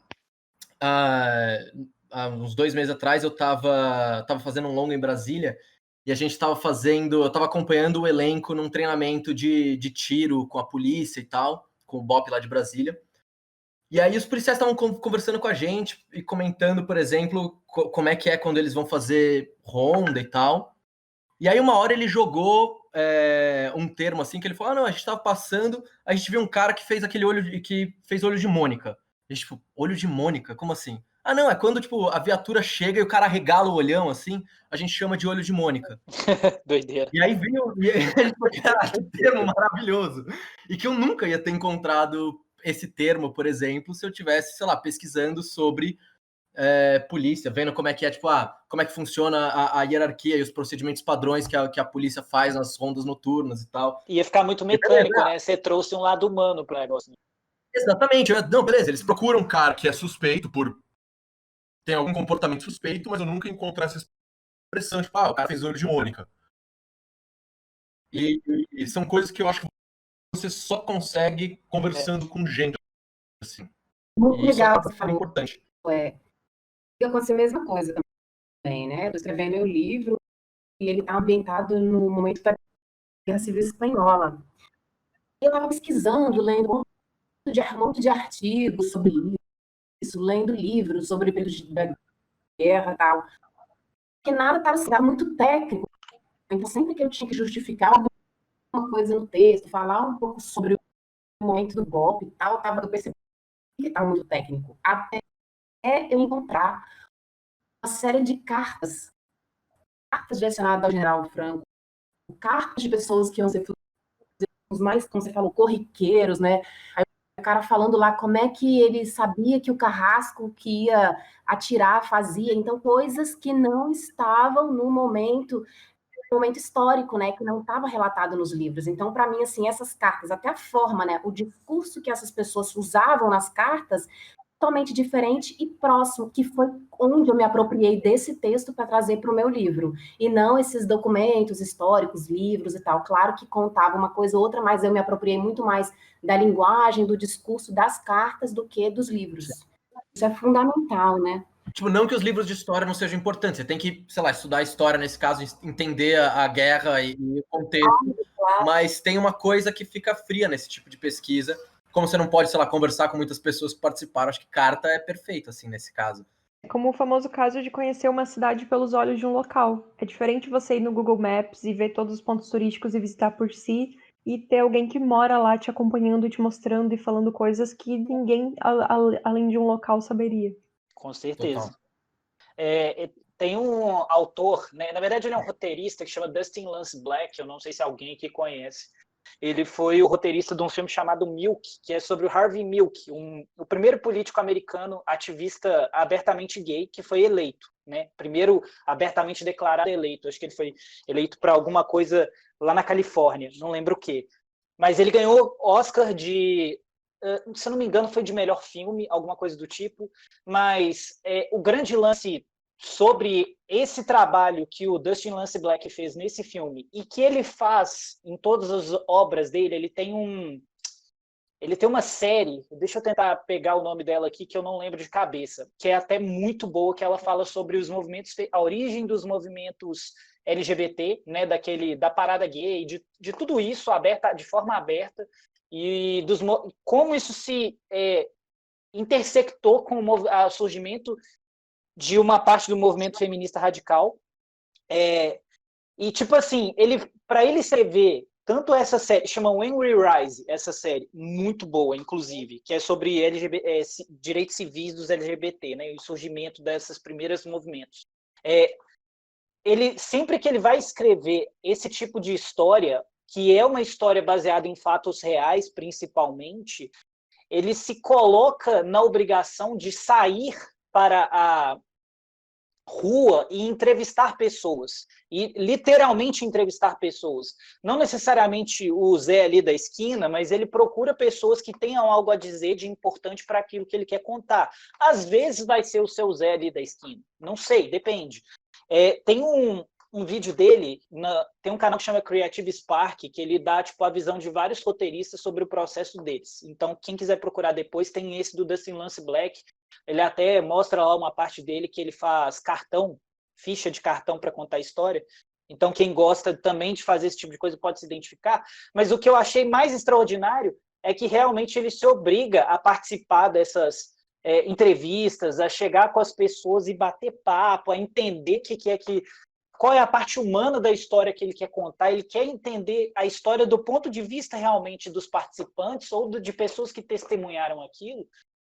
há uns 2 meses atrás, eu tava fazendo um longa em Brasília, e a gente eu tava acompanhando o elenco num treinamento de tiro com a polícia e tal, com o BOP lá de Brasília. E aí os policiais estavam conversando com a gente e comentando, por exemplo, como é que é quando eles vão fazer ronda e tal. E aí uma hora ele jogou um termo assim, que ele falou, não, a gente tava passando, a gente viu um cara que fez aquele que fez olho de Mônica. A gente, tipo, olho de Mônica? Como assim? Ah, não, é quando, tipo, a viatura chega e o cara regala o olhão, assim, a gente chama de olho de Mônica. Doideira. E aí veio, e ele falou, cara, que termo maravilhoso. E que eu nunca ia ter encontrado esse termo, por exemplo, se eu tivesse, sei lá, pesquisando sobre polícia, vendo como é que é, tipo, como é que funciona a hierarquia e os procedimentos padrões que a polícia faz nas rondas noturnas e tal. Ia ficar muito mecânico, né? Você trouxe um lado humano pro negócio. Exatamente. Não, beleza, eles procuram um cara que é suspeito tem algum comportamento suspeito, mas eu nunca encontrei essa expressão, tipo, o cara fez olho de Mônica. E são coisas que eu acho que você só consegue conversando com gente, assim. Muito E isso legal, acaba sendo importante. Aconteceu a mesma coisa também, né? Estou escrevendo meu livro e ele está ambientado no momento da Guerra Civil Espanhola. Eu estava pesquisando, lendo um monte de artigos sobre isso, lendo livros sobre o período da guerra e tal. Porque nada estava muito técnico. Então, sempre que eu tinha que justificar alguma coisa no texto, falar um pouco sobre o momento do golpe e tal, eu percebi que estava muito técnico. Até eu encontrar uma série de cartas direcionadas ao general Franco, cartas de pessoas que iam ser os mais, como você falou, corriqueiros, né? Aí o cara falando lá como é que ele sabia que o Carrasco que ia atirar fazia, então coisas que não estavam no momento histórico, né, que não estava relatado nos livros. Então, para mim, assim, essas cartas, até a forma, né, o discurso que essas pessoas usavam nas cartas, totalmente diferente e próximo, que foi onde eu me apropriei desse texto para trazer para o meu livro, e não esses documentos históricos, livros e tal. Claro que contava uma coisa ou outra, mas eu me apropriei muito mais da linguagem, do discurso das cartas do que dos livros. Isso é fundamental, né? Tipo, não que os livros de história não sejam importantes, você tem que, sei lá, estudar a história, nesse caso, entender a guerra e o contexto, mas tem uma coisa que fica fria nesse tipo de pesquisa, como você não pode, sei lá, conversar com muitas pessoas que participaram, acho que carta é perfeito, assim, nesse caso. É como o famoso caso de conhecer uma cidade pelos olhos de um local. É diferente você ir no Google Maps e ver todos os pontos turísticos e visitar por si, e ter alguém que mora lá te acompanhando, te mostrando e falando coisas que ninguém, além de um local, saberia. Com certeza. Tem um autor, né? Na verdade ele é um roteirista que chama Dustin Lance Black, eu não sei se alguém aqui conhece. Ele foi o roteirista de um filme chamado Milk, que é sobre o Harvey Milk, o primeiro político americano ativista abertamente gay que foi eleito, né? Primeiro abertamente declarado eleito. Acho que ele foi eleito para alguma coisa lá na Califórnia, não lembro o quê. Mas ele ganhou Oscar de, se eu não me engano, foi de melhor filme, alguma coisa do tipo. Mas o grande lance sobre esse trabalho que o Dustin Lance Black fez nesse filme e que ele faz em todas as obras dele, ele tem uma série, deixa eu tentar pegar o nome dela aqui, que eu não lembro de cabeça, que é até muito boa, que ela fala sobre os movimentos, a origem dos movimentos LGBT, né, da parada gay, de tudo isso de forma aberta, e como isso se intersectou com o surgimento de uma parte do movimento feminista radical. E, tipo assim, para ele escrever tanto essa série, chama When We Rise, essa série, muito boa, inclusive, que é sobre direitos civis dos LGBT, né, e o surgimento desses primeiros movimentos. Sempre que ele vai escrever esse tipo de história, que é uma história baseada em fatos reais, principalmente, ele se coloca na obrigação de sair para a rua e entrevistar pessoas, e literalmente entrevistar pessoas. Não necessariamente o Zé ali da esquina, mas ele procura pessoas que tenham algo a dizer de importante para aquilo que ele quer contar. Às vezes vai ser o seu Zé ali da esquina, não sei, depende. Tem um vídeo dele, tem um canal que chama Creative Spark, que ele dá tipo, a visão de vários roteiristas sobre o processo deles. Então, quem quiser procurar depois, tem esse do Dustin Lance Black. Ele até mostra lá uma parte dele que ele faz ficha de cartão para contar a história. Então, quem gosta também de fazer esse tipo de coisa pode se identificar. Mas o que eu achei mais extraordinário é que realmente ele se obriga a participar dessas entrevistas, a chegar com as pessoas e bater papo, a entender qual é a parte humana da história que ele quer contar. Ele quer entender a história do ponto de vista realmente dos participantes ou de pessoas que testemunharam aquilo,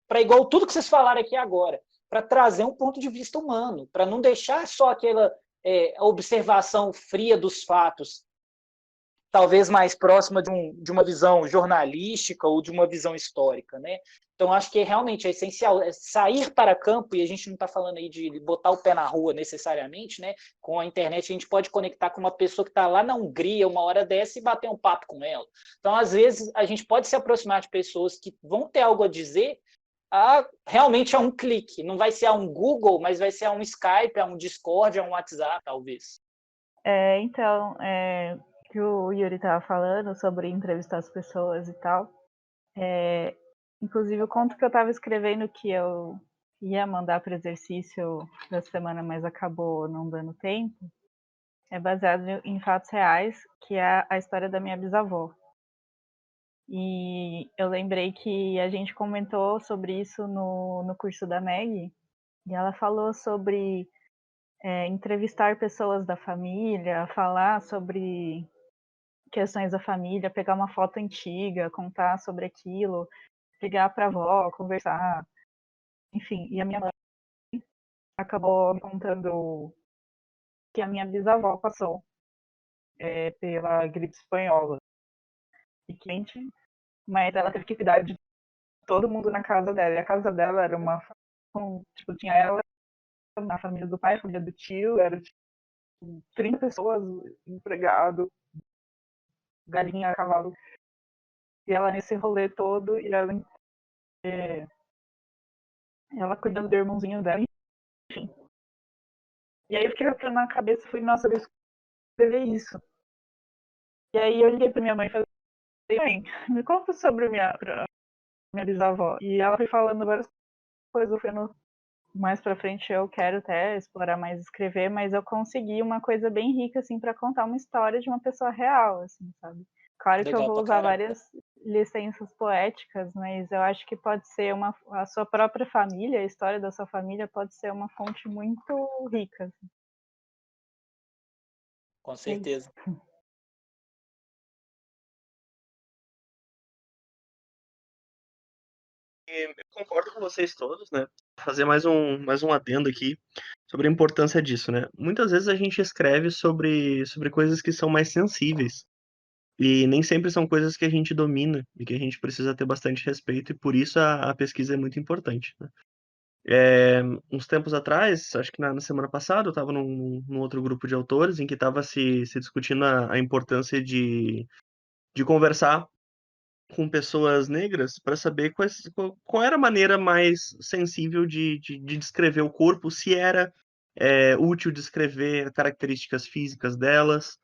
para igual tudo que vocês falaram aqui agora, para trazer um ponto de vista humano, para não deixar só aquela observação fria dos fatos, talvez mais próxima de uma visão jornalística ou de uma visão histórica, né? Então, acho que realmente é essencial sair para campo, e a gente não está falando aí de botar o pé na rua necessariamente, né? Com a internet, a gente pode conectar com uma pessoa que está lá na Hungria uma hora dessa e bater um papo com ela. Então, às vezes, a gente pode se aproximar de pessoas que vão ter algo a dizer realmente a um clique. Não vai ser a um Google, mas vai ser a um Skype, a um Discord, a um WhatsApp, talvez. Então, que o Yuri estava falando sobre entrevistar as pessoas e tal. Inclusive, o conto que eu estava escrevendo que eu ia mandar para o exercício da semana, mas acabou não dando tempo, é baseado em fatos reais, que é a história da minha bisavó. E eu lembrei que a gente comentou sobre isso no curso da Meg, e ela falou sobre entrevistar pessoas da família, falar sobre questões da família, pegar uma foto antiga, contar sobre aquilo, ligar para a avó, conversar, enfim. E a minha mãe acabou me contando que a minha bisavó passou pela gripe espanhola. E quente, mas ela teve que cuidar de todo mundo na casa dela. E a casa dela era tipo, tinha ela, a família do pai, a família do tio, era tipo 30 pessoas, empregado, galinha, cavalo. E ela nesse rolê todo, e ela cuidando do irmãozinho dela, enfim. E aí eu fiquei com na cabeça e falei, nossa, eu vou escrever isso. E aí eu liguei pra minha mãe e falei, mãe, me conta sobre minha bisavó. E ela foi falando várias coisas, eu fui mais pra frente eu quero até explorar mais escrever, mas eu consegui uma coisa bem rica, assim, pra contar uma história de uma pessoa real, assim, sabe? Claro que eu vou usar várias licenças poéticas, mas eu acho que pode ser a sua própria família, a história da sua família pode ser uma fonte muito rica. Assim. Com certeza. Eu concordo com vocês todos, né? Vou fazer mais um adendo aqui sobre a importância disso, né? Muitas vezes a gente escreve sobre coisas que são mais sensíveis. E nem sempre são coisas que a gente domina e que a gente precisa ter bastante respeito, e por isso a pesquisa é muito importante, né? Uns tempos atrás, acho que na semana passada, eu estava num outro grupo de autores em que estava se discutindo a importância de conversar com pessoas negras para saber qual era a maneira mais sensível de descrever o corpo, se era útil descrever características físicas delas.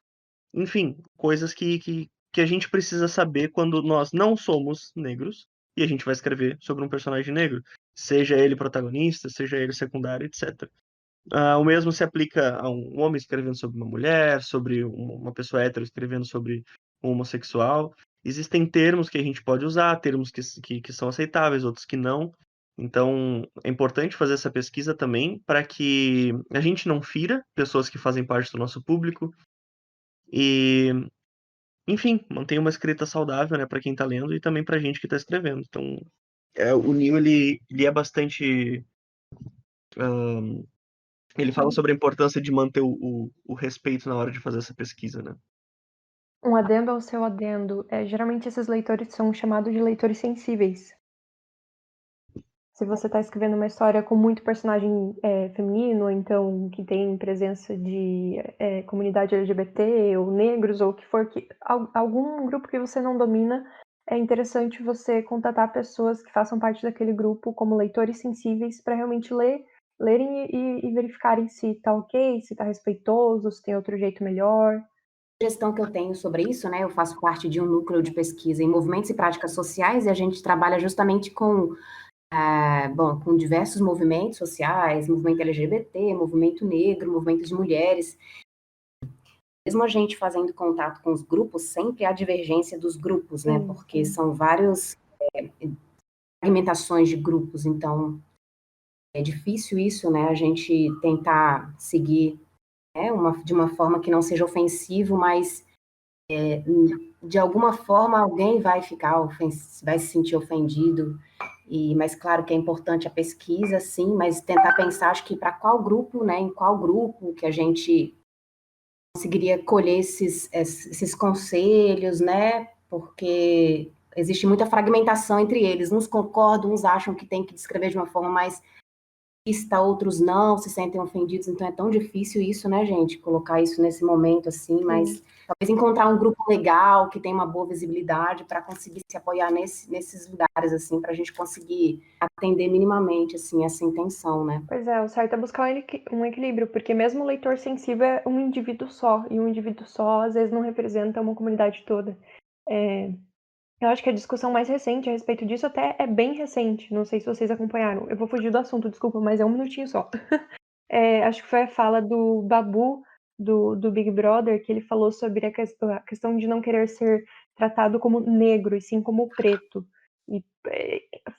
Enfim, coisas que a gente precisa saber quando nós não somos negros e a gente vai escrever sobre um personagem negro, seja ele protagonista, seja ele secundário, etc. O mesmo se aplica a um homem escrevendo sobre uma mulher, sobre uma pessoa hétero escrevendo sobre um homossexual. Existem termos que a gente pode usar, termos que são aceitáveis, outros que não. Então, é importante fazer essa pesquisa também para que a gente não fira pessoas que fazem parte do nosso público, e, enfim, mantenha uma escrita saudável, né, para quem está lendo e também para a gente que está escrevendo. Então, o Neil, ele é bastante... ele fala sobre a importância de manter o respeito na hora de fazer essa pesquisa, né? Um adendo ao seu adendo. Geralmente esses leitores são chamados de leitores sensíveis. Se você está escrevendo uma história com muito personagem feminino, ou então que tem presença de comunidade LGBT, ou negros, ou o que for, algum grupo que você não domina, é interessante você contatar pessoas que façam parte daquele grupo como leitores sensíveis para realmente lerem e verificarem se está ok, se está respeitoso, se tem outro jeito melhor. A gestão que eu tenho sobre isso, né? Eu faço parte de um núcleo de pesquisa em movimentos e práticas sociais e a gente trabalha justamente com com diversos movimentos sociais, movimento LGBT, movimento negro, movimento de mulheres. Mesmo a gente fazendo contato com os grupos, sempre há divergência dos grupos, né? Porque são vários fragmentações de grupos, então é difícil isso, né? A gente tentar seguir de uma forma que não seja ofensivo, mas de alguma forma alguém vai vai se sentir ofendido. Mas claro que é importante a pesquisa, sim, mas tentar pensar, acho que para qual grupo, né, em qual grupo que a gente conseguiria colher esses conselhos, né, porque existe muita fragmentação entre eles, uns concordam, uns acham que tem que descrever de uma forma mais explícita, outros não, se sentem ofendidos, então é tão difícil isso, né, gente, colocar isso nesse momento, assim, mas talvez encontrar um grupo legal, que tem uma boa visibilidade, para conseguir se apoiar nesses lugares, assim, para a gente conseguir atender minimamente, assim, essa intenção, né. Pois é, o certo é buscar um equilíbrio, porque mesmo o leitor sensível é um indivíduo só, e um indivíduo só, às vezes, não representa uma comunidade toda. Eu acho que a discussão mais recente a respeito disso até é bem recente, não sei se vocês acompanharam. Eu vou fugir do assunto, desculpa, mas é um minutinho só. Acho que foi a fala do Babu, do Big Brother, que ele falou sobre a questão de não querer ser tratado como negro, e sim como preto. E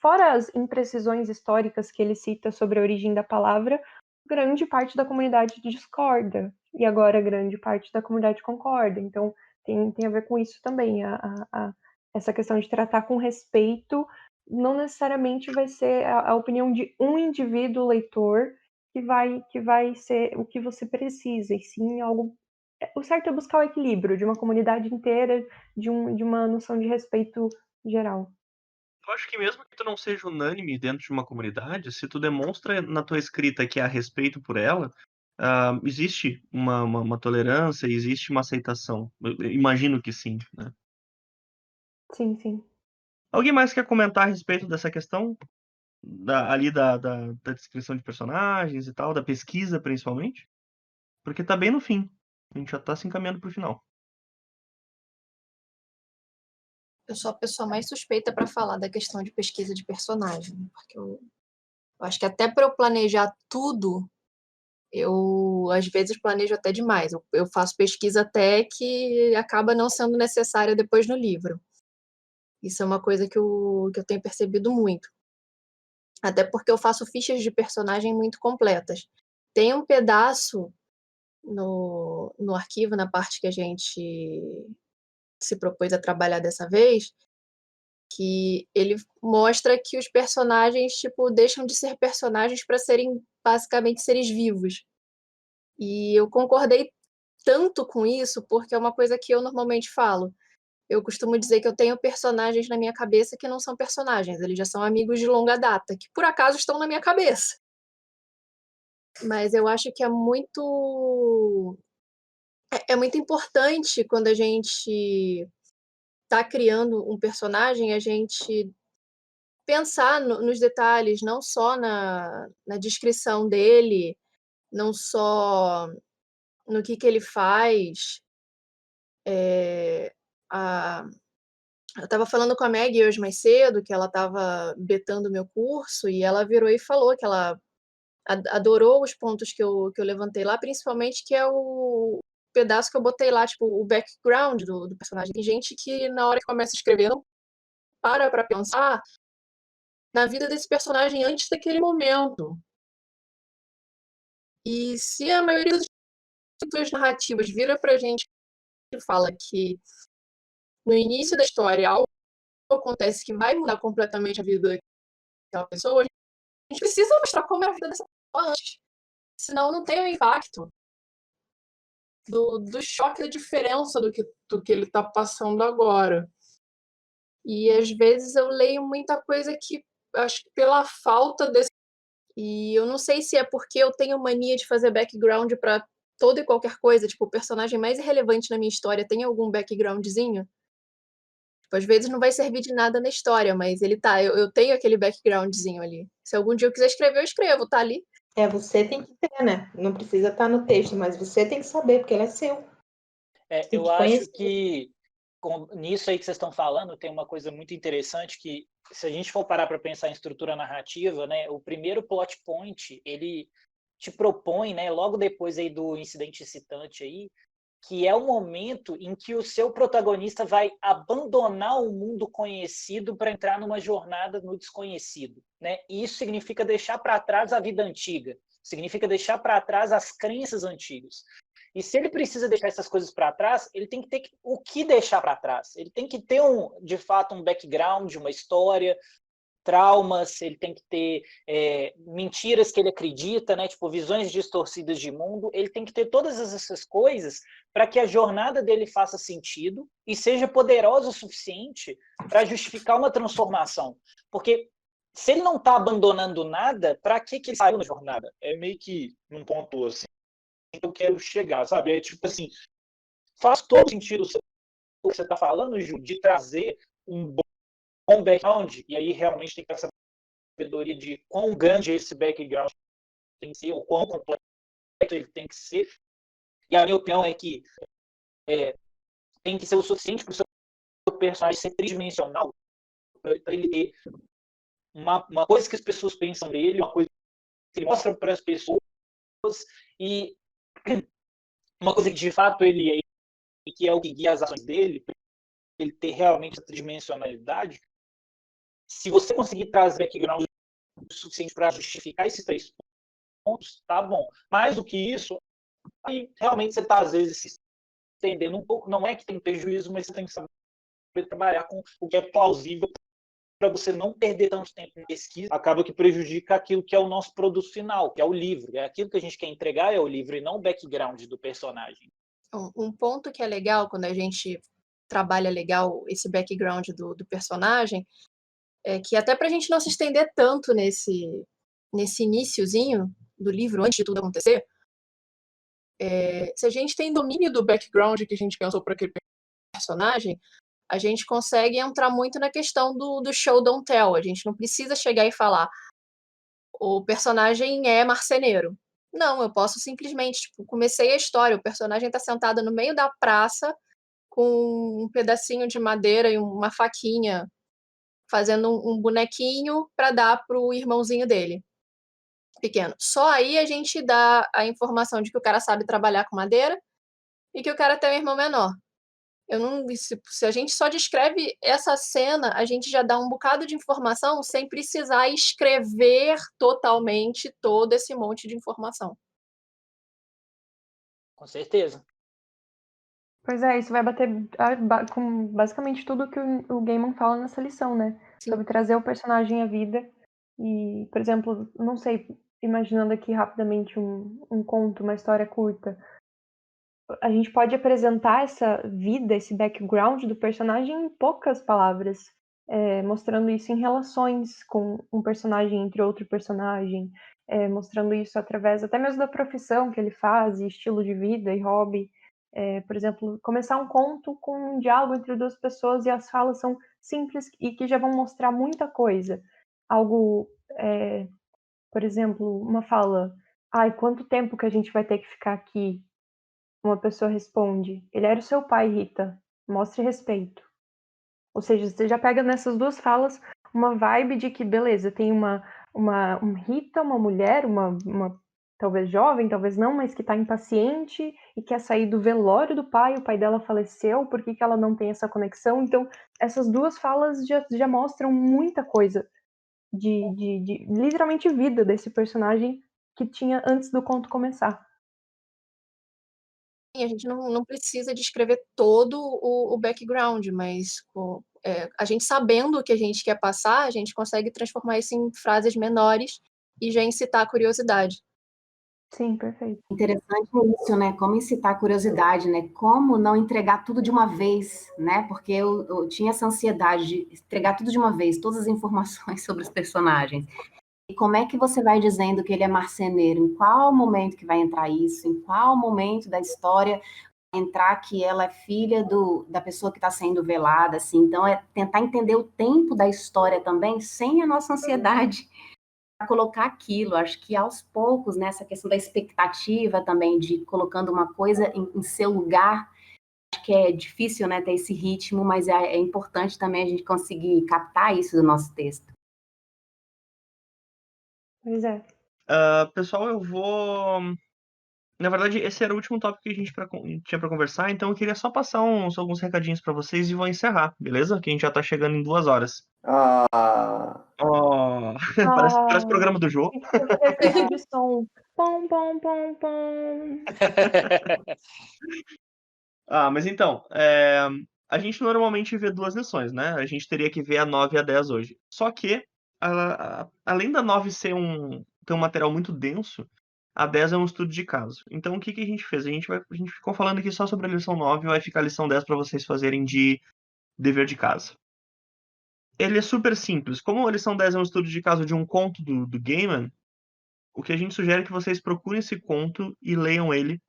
fora as imprecisões históricas que ele cita sobre a origem da palavra, grande parte da comunidade discorda, e agora grande parte da comunidade concorda. Então, tem a ver com isso também, essa questão de tratar com respeito não necessariamente vai ser a opinião de um indivíduo leitor que vai ser o que você precisa, e sim algo. O certo é buscar o equilíbrio de uma comunidade inteira, de uma noção de respeito geral. Eu acho que mesmo que tu não seja unânime dentro de uma comunidade, se tu demonstra na tua escrita que há respeito por ela, existe uma tolerância, existe uma aceitação. Eu imagino que sim, né? Sim, sim. Alguém mais quer comentar a respeito dessa questão? Da descrição de personagens e tal, da pesquisa principalmente? Porque tá bem no fim. A gente já tá se encaminhando pro final. Eu sou a pessoa mais suspeita para falar da questão de pesquisa de personagem, porque eu acho que até para eu planejar tudo, eu às vezes planejo até demais. Eu faço pesquisa até que acaba não sendo necessária depois no livro. Isso é uma coisa que eu tenho percebido muito. Até porque eu faço fichas de personagem muito completas. Tem um pedaço no arquivo, na parte que a gente se propôs a trabalhar dessa vez, que ele mostra que os personagens, tipo, deixam de ser personagens para serem basicamente seres vivos. E eu concordei tanto com isso, porque é uma coisa que eu normalmente falo. Eu costumo dizer que eu tenho personagens na minha cabeça que não são personagens, eles já são amigos de longa data, que por acaso estão na minha cabeça. Mas eu acho que é muito importante quando a gente está criando um personagem, a gente pensar nos detalhes, não só na descrição dele, não só no que ele faz. Eu estava falando com a Maggie hoje mais cedo, que ela estava betando o meu curso, e ela virou e falou que ela adorou os pontos que eu levantei lá, principalmente que é o pedaço que eu botei lá, tipo, o background do personagem. Tem gente que, na hora que começa a escrever, não para pensar na vida desse personagem antes daquele momento. E se a maioria das estruturas narrativas vira pra gente e fala que no início da história algo acontece que vai mudar completamente a vida daquela pessoa, a gente precisa mostrar como era a vida dessa pessoa antes. Senão não tem o impacto do choque da diferença do que ele está passando agora. E às vezes eu leio muita coisa que acho que pela falta desse. E eu não sei se é porque eu tenho mania de fazer background para toda e qualquer coisa, tipo, o personagem mais irrelevante na minha história tem algum backgroundzinho. Tipo, às vezes não vai servir de nada na história, mas ele tá, eu tenho aquele backgroundzinho ali. Se algum dia eu quiser escrever, eu escrevo, tá ali. Você tem que ter, né? Não precisa estar no texto, mas você tem que saber, porque ele é seu. Tem Eu que acho conhecer. que nisso aí que vocês estão falando, tem uma coisa muito interessante que, se a gente for parar para pensar em estrutura narrativa, né, o primeiro plot point, ele te propõe, né, logo depois aí do incidente excitante aí, que é o momento em que o seu protagonista vai abandonar o mundo conhecido para entrar numa jornada no desconhecido, né? E isso significa deixar para trás a vida antiga, significa deixar para trás as crenças antigas. E se ele precisa deixar essas coisas para trás, ele tem que ter o que deixar para trás. Ele tem que ter, de fato, um background, uma história, traumas, ele tem que ter mentiras que ele acredita, né? Tipo, visões distorcidas de mundo. Ele tem que ter todas essas coisas para que a jornada dele faça sentido e seja poderosa o suficiente para justificar uma transformação. Porque se ele não está abandonando nada, para que ele saiu na jornada? É meio que um ponto assim que eu quero chegar, sabe? É tipo assim, faz todo sentido o que você está falando, Ju, de trazer um bom background, e aí realmente tem que ter essa sabedoria de quão grande esse background tem que ser, o quão complexo ele tem que ser. E a minha opinião é que tem que ser o suficiente para o seu personagem ser tridimensional, para ele ter uma coisa que as pessoas pensam dele, uma coisa que ele mostra para as pessoas, e uma coisa que de fato ele é, e que é o que guia as ações dele, para ele ter realmente essa tridimensionalidade. Se você conseguir trazer background o suficiente para justificar esses 3 pontos, tá bom. Mais do que isso, aí realmente você está, às vezes, se estendendo um pouco. Não é que tem prejuízo, mas você tem que saber trabalhar com o que é plausível para você não perder tanto tempo em pesquisa. Acaba que prejudica aquilo que é o nosso produto final, que é o livro. É aquilo que a gente quer entregar, é o livro, e não o background do personagem. Um ponto que é legal quando a gente trabalha legal esse background do personagem é que, até para a gente não se estender tanto nesse iniciozinho do livro, antes de tudo acontecer, se a gente tem domínio do background que a gente pensou para aquele personagem, a gente consegue entrar muito na questão do show don't tell. A gente não precisa chegar e falar o personagem é marceneiro. Não, eu posso simplesmente, tipo, comecei a história, o personagem está sentado no meio da praça com um pedacinho de madeira e uma faquinha, fazendo um bonequinho para dar para o irmãozinho dele, pequeno. Só aí a gente dá a informação de que o cara sabe trabalhar com madeira e que o cara tem um irmão menor. Se a gente só descreve essa cena, a gente já dá um bocado de informação sem precisar escrever totalmente todo esse monte de informação. Com certeza. Pois é, isso vai bater com basicamente tudo que o Gaiman fala nessa lição, né? Sim. Sobre trazer o personagem à vida. E, por exemplo, não sei, imaginando aqui rapidamente um conto, uma história curta, a gente pode apresentar essa vida, esse background do personagem em poucas palavras, mostrando isso em relações com um personagem entre outro personagem, mostrando isso através até mesmo da profissão que ele faz, e estilo de vida e hobby. Por exemplo, começar um conto com um diálogo entre 2 pessoas e as falas são simples e que já vão mostrar muita coisa. Algo, por exemplo, uma fala: "Ai, quanto tempo que a gente vai ter que ficar aqui?" Uma pessoa responde: "Ele era o seu pai, Rita. Mostre respeito." Ou seja, você já pega nessas 2 falas uma vibe de que, beleza, tem uma Rita, uma mulher, uma talvez jovem, talvez não, mas que está impaciente e quer sair do velório do pai. O pai dela faleceu, por que ela não tem essa conexão? Então, essas 2 falas já mostram muita coisa de literalmente vida desse personagem que tinha antes do conto começar. A gente não precisa descrever todo o background, mas a gente sabendo o que a gente quer passar, a gente consegue transformar isso em frases menores e já incitar a curiosidade. Sim, perfeito. Interessante é isso, né? Como incitar a curiosidade, né? Como não entregar tudo de uma vez, né? Porque eu tinha essa ansiedade de entregar tudo de uma vez, todas as informações sobre os personagens. E como é que você vai dizendo que ele é marceneiro? Em qual momento que vai entrar isso? Em qual momento da história vai entrar que ela é filha da pessoa que está sendo velada, assim? Então, é tentar entender o tempo da história também, sem a nossa ansiedade para colocar aquilo. Acho que aos poucos, nessa questão da expectativa também, de colocando uma coisa em seu lugar, acho que é difícil, né, ter esse ritmo, mas é importante também a gente conseguir captar isso do nosso texto. Pois é. Pessoal, eu vou. Na verdade, esse era o último tópico que a gente tinha pra conversar, então eu queria só passar alguns recadinhos pra vocês e vou encerrar, beleza? Que a gente já tá chegando em 2 horas. Oh, parece programa do jogo. Tem que ter efeito de som. Pom, pom, pom, pom. Mas então, a gente normalmente vê 2 lições, né? A gente teria que ver a 9 e a 10 hoje. Só que, além da 9 ter um material muito denso, a 10 é um estudo de caso. Então, o que a gente fez? A gente ficou falando aqui só sobre a lição 9, vai ficar a lição 10 para vocês fazerem de dever de casa. Ele é super simples. Como a lição 10 é um estudo de caso de um conto do Gaiman, o que a gente sugere é que vocês procurem esse conto e leiam ele.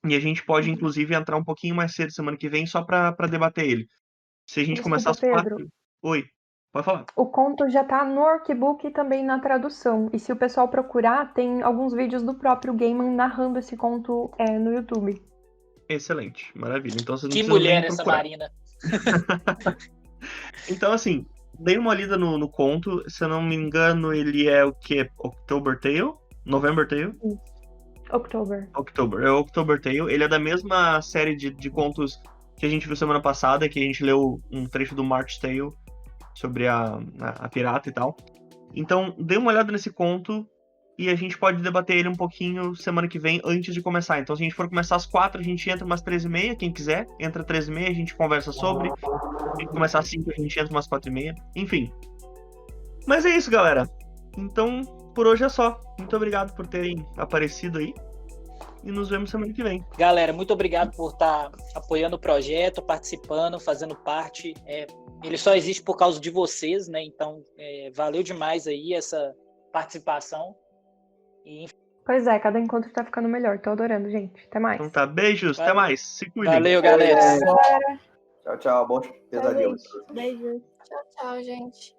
E a gente pode, inclusive, entrar um pouquinho mais cedo semana que vem só para debater ele. Se a gente começar às 4... Oi, pode falar. O conto já tá no workbook e também na tradução. E se o pessoal procurar, tem alguns vídeos do próprio Gaiman narrando esse conto no YouTube. Excelente, maravilha. Então, vocês não Que precisam mulher nem essa procurar. Marina. Então, assim, dei uma lida no conto. Se eu não me engano, ele é o quê? October Tale? November Tale? October. É o October Tale. Ele é da mesma série de contos que a gente viu semana passada, que a gente leu um trecho do March Tale sobre a pirata e tal. Então, dê uma olhada nesse conto e a gente pode debater ele um pouquinho semana que vem, antes de começar. Então, se a gente for começar às 4, a gente entra umas 13h30, quem quiser. Entra às 13h30, a gente conversa sobre. Se começar às 5, a gente entra umas 4h30. Enfim. Mas é isso, galera. Então, por hoje é só. Muito obrigado por terem aparecido aí. E nos vemos semana que vem. Galera, muito obrigado por estar apoiando o projeto, participando, fazendo parte. Ele só existe por causa de vocês, né? Então, valeu demais aí essa participação. Pois é, cada encontro tá ficando melhor. Tô adorando, gente. Até mais. Então tá, beijos, até mais. Se cuidem. Valeu, galera. Tchau, tchau. Bons pesadelos. Beijos. Tchau, tchau, gente.